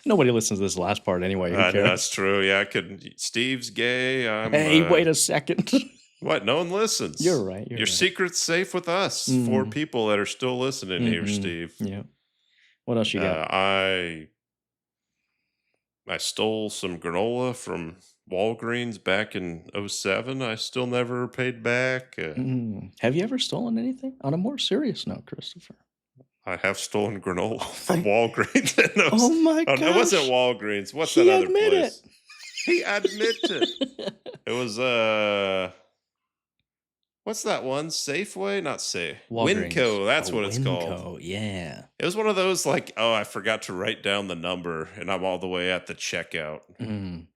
Nobody listens to this last part anyway. Who I know, cares? that's true. Yeah, I could. Steve's gay. I'm. Hey, wait a second. What? No one listens. You're right. Your right. secret's safe with us. 4 people that are still listening here, Steve. Yeah. What else you got? I stole some granola from Walgreens back in 2007. I still never paid back. Have you ever stolen anything? On a more serious note, Christopher. I have stolen granola from Walgreens. Oh my gosh. No, it wasn't Walgreens. What's He that other admitted place? He admitted. It was what's that one? Safeway? Not Safe. Walgreens. Winco. That's Oh, what it's called. Winco, yeah. It was one of those like, oh, I forgot to write down the number, and I'm all the way at the checkout. I'm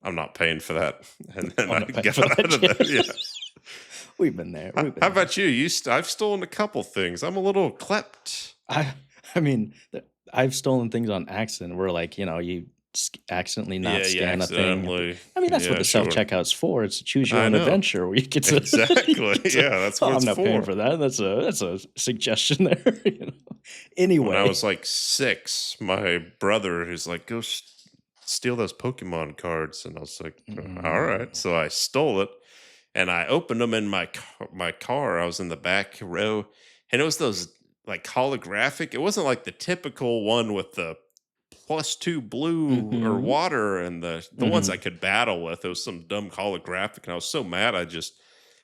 not paying for that. And then I got out of there. Yeah. We've been there. How about you? I've stolen a couple things. I'm a little klept. I mean, I've stolen things on accident where, like, you accidentally not scan a thing. I mean, that's what the self-checkout's for. It's to choose your own adventure where you get to... Exactly. Yeah, that's what I'm it's not for. paying for that. That's a suggestion there. Anyway. When I was like 6, my brother is like, go steal those Pokemon cards. And I was like, all right. So I stole it. And I opened them in my car. I was in the back row. And it was those like holographic. It wasn't like the typical one with the +2 blue or water and the ones I could battle with. It was some dumb holographic. And I was so mad I just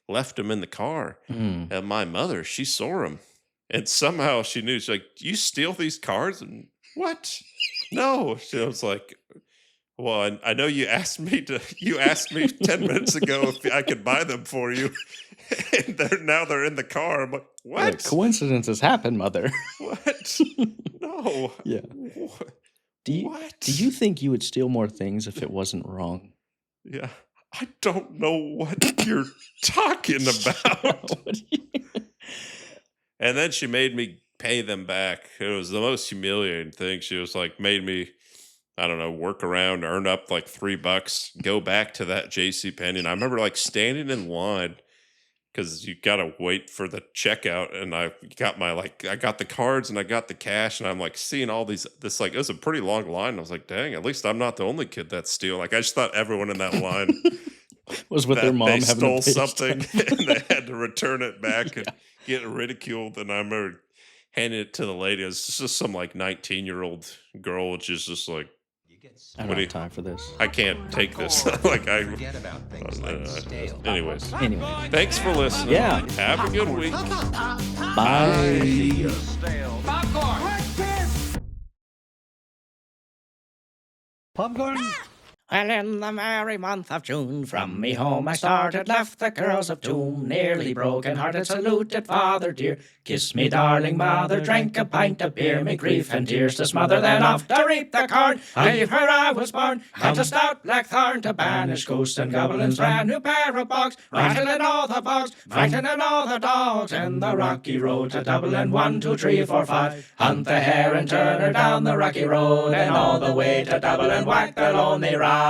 left them in the car. And my mother, she saw them. And somehow she knew. She's like, you steal these cards? And what? No. She was like... Well, I know you asked me 10 minutes ago if I could buy them for you. And now they're in the car. I'm like, what? Coincidences happen, mother. What? No. Yeah. Do you think you would steal more things if it wasn't wrong? Yeah. I don't know what you're talking about. And then she made me pay them back. It was the most humiliating thing. She was like, made me... I don't know, work around, earn up like $3, go back to that JCPenney. And I remember like standing in line because you got to wait for the checkout. And I got I got the cards and I got the cash. And I'm like seeing all this like, it was a pretty long line. And I was like, dang, at least I'm not the only kid that's stealing. Like, I just thought everyone in that line was with their mom they having stole something and they had to return it back and get ridiculed. And I remember handing it to the lady. It was just some like 19-year-old girl, which is just like, I don't have time for this. I can't take this. Like Forget about things like stale. Anyways. Anyway. Thanks for listening. Yeah. Have a good week. Bye. Popcorn? Well, in the merry month of June, from me home I started, left the girls of doom, nearly broken-hearted, saluted father dear. Kiss me, darling mother, drank a pint of beer, me grief and tears to smother, then off to reap the corn. I where I was born, cut a stout blackthorn to banish ghosts and goblins, brand new pair of bogs, rattling all the bogs, frightening all the dogs, and the rocky road to Dublin, 1, 2, 3, 4, 5. Hunt the hare and turn her down the rocky road, and all the way to Dublin, whack the lonely ride.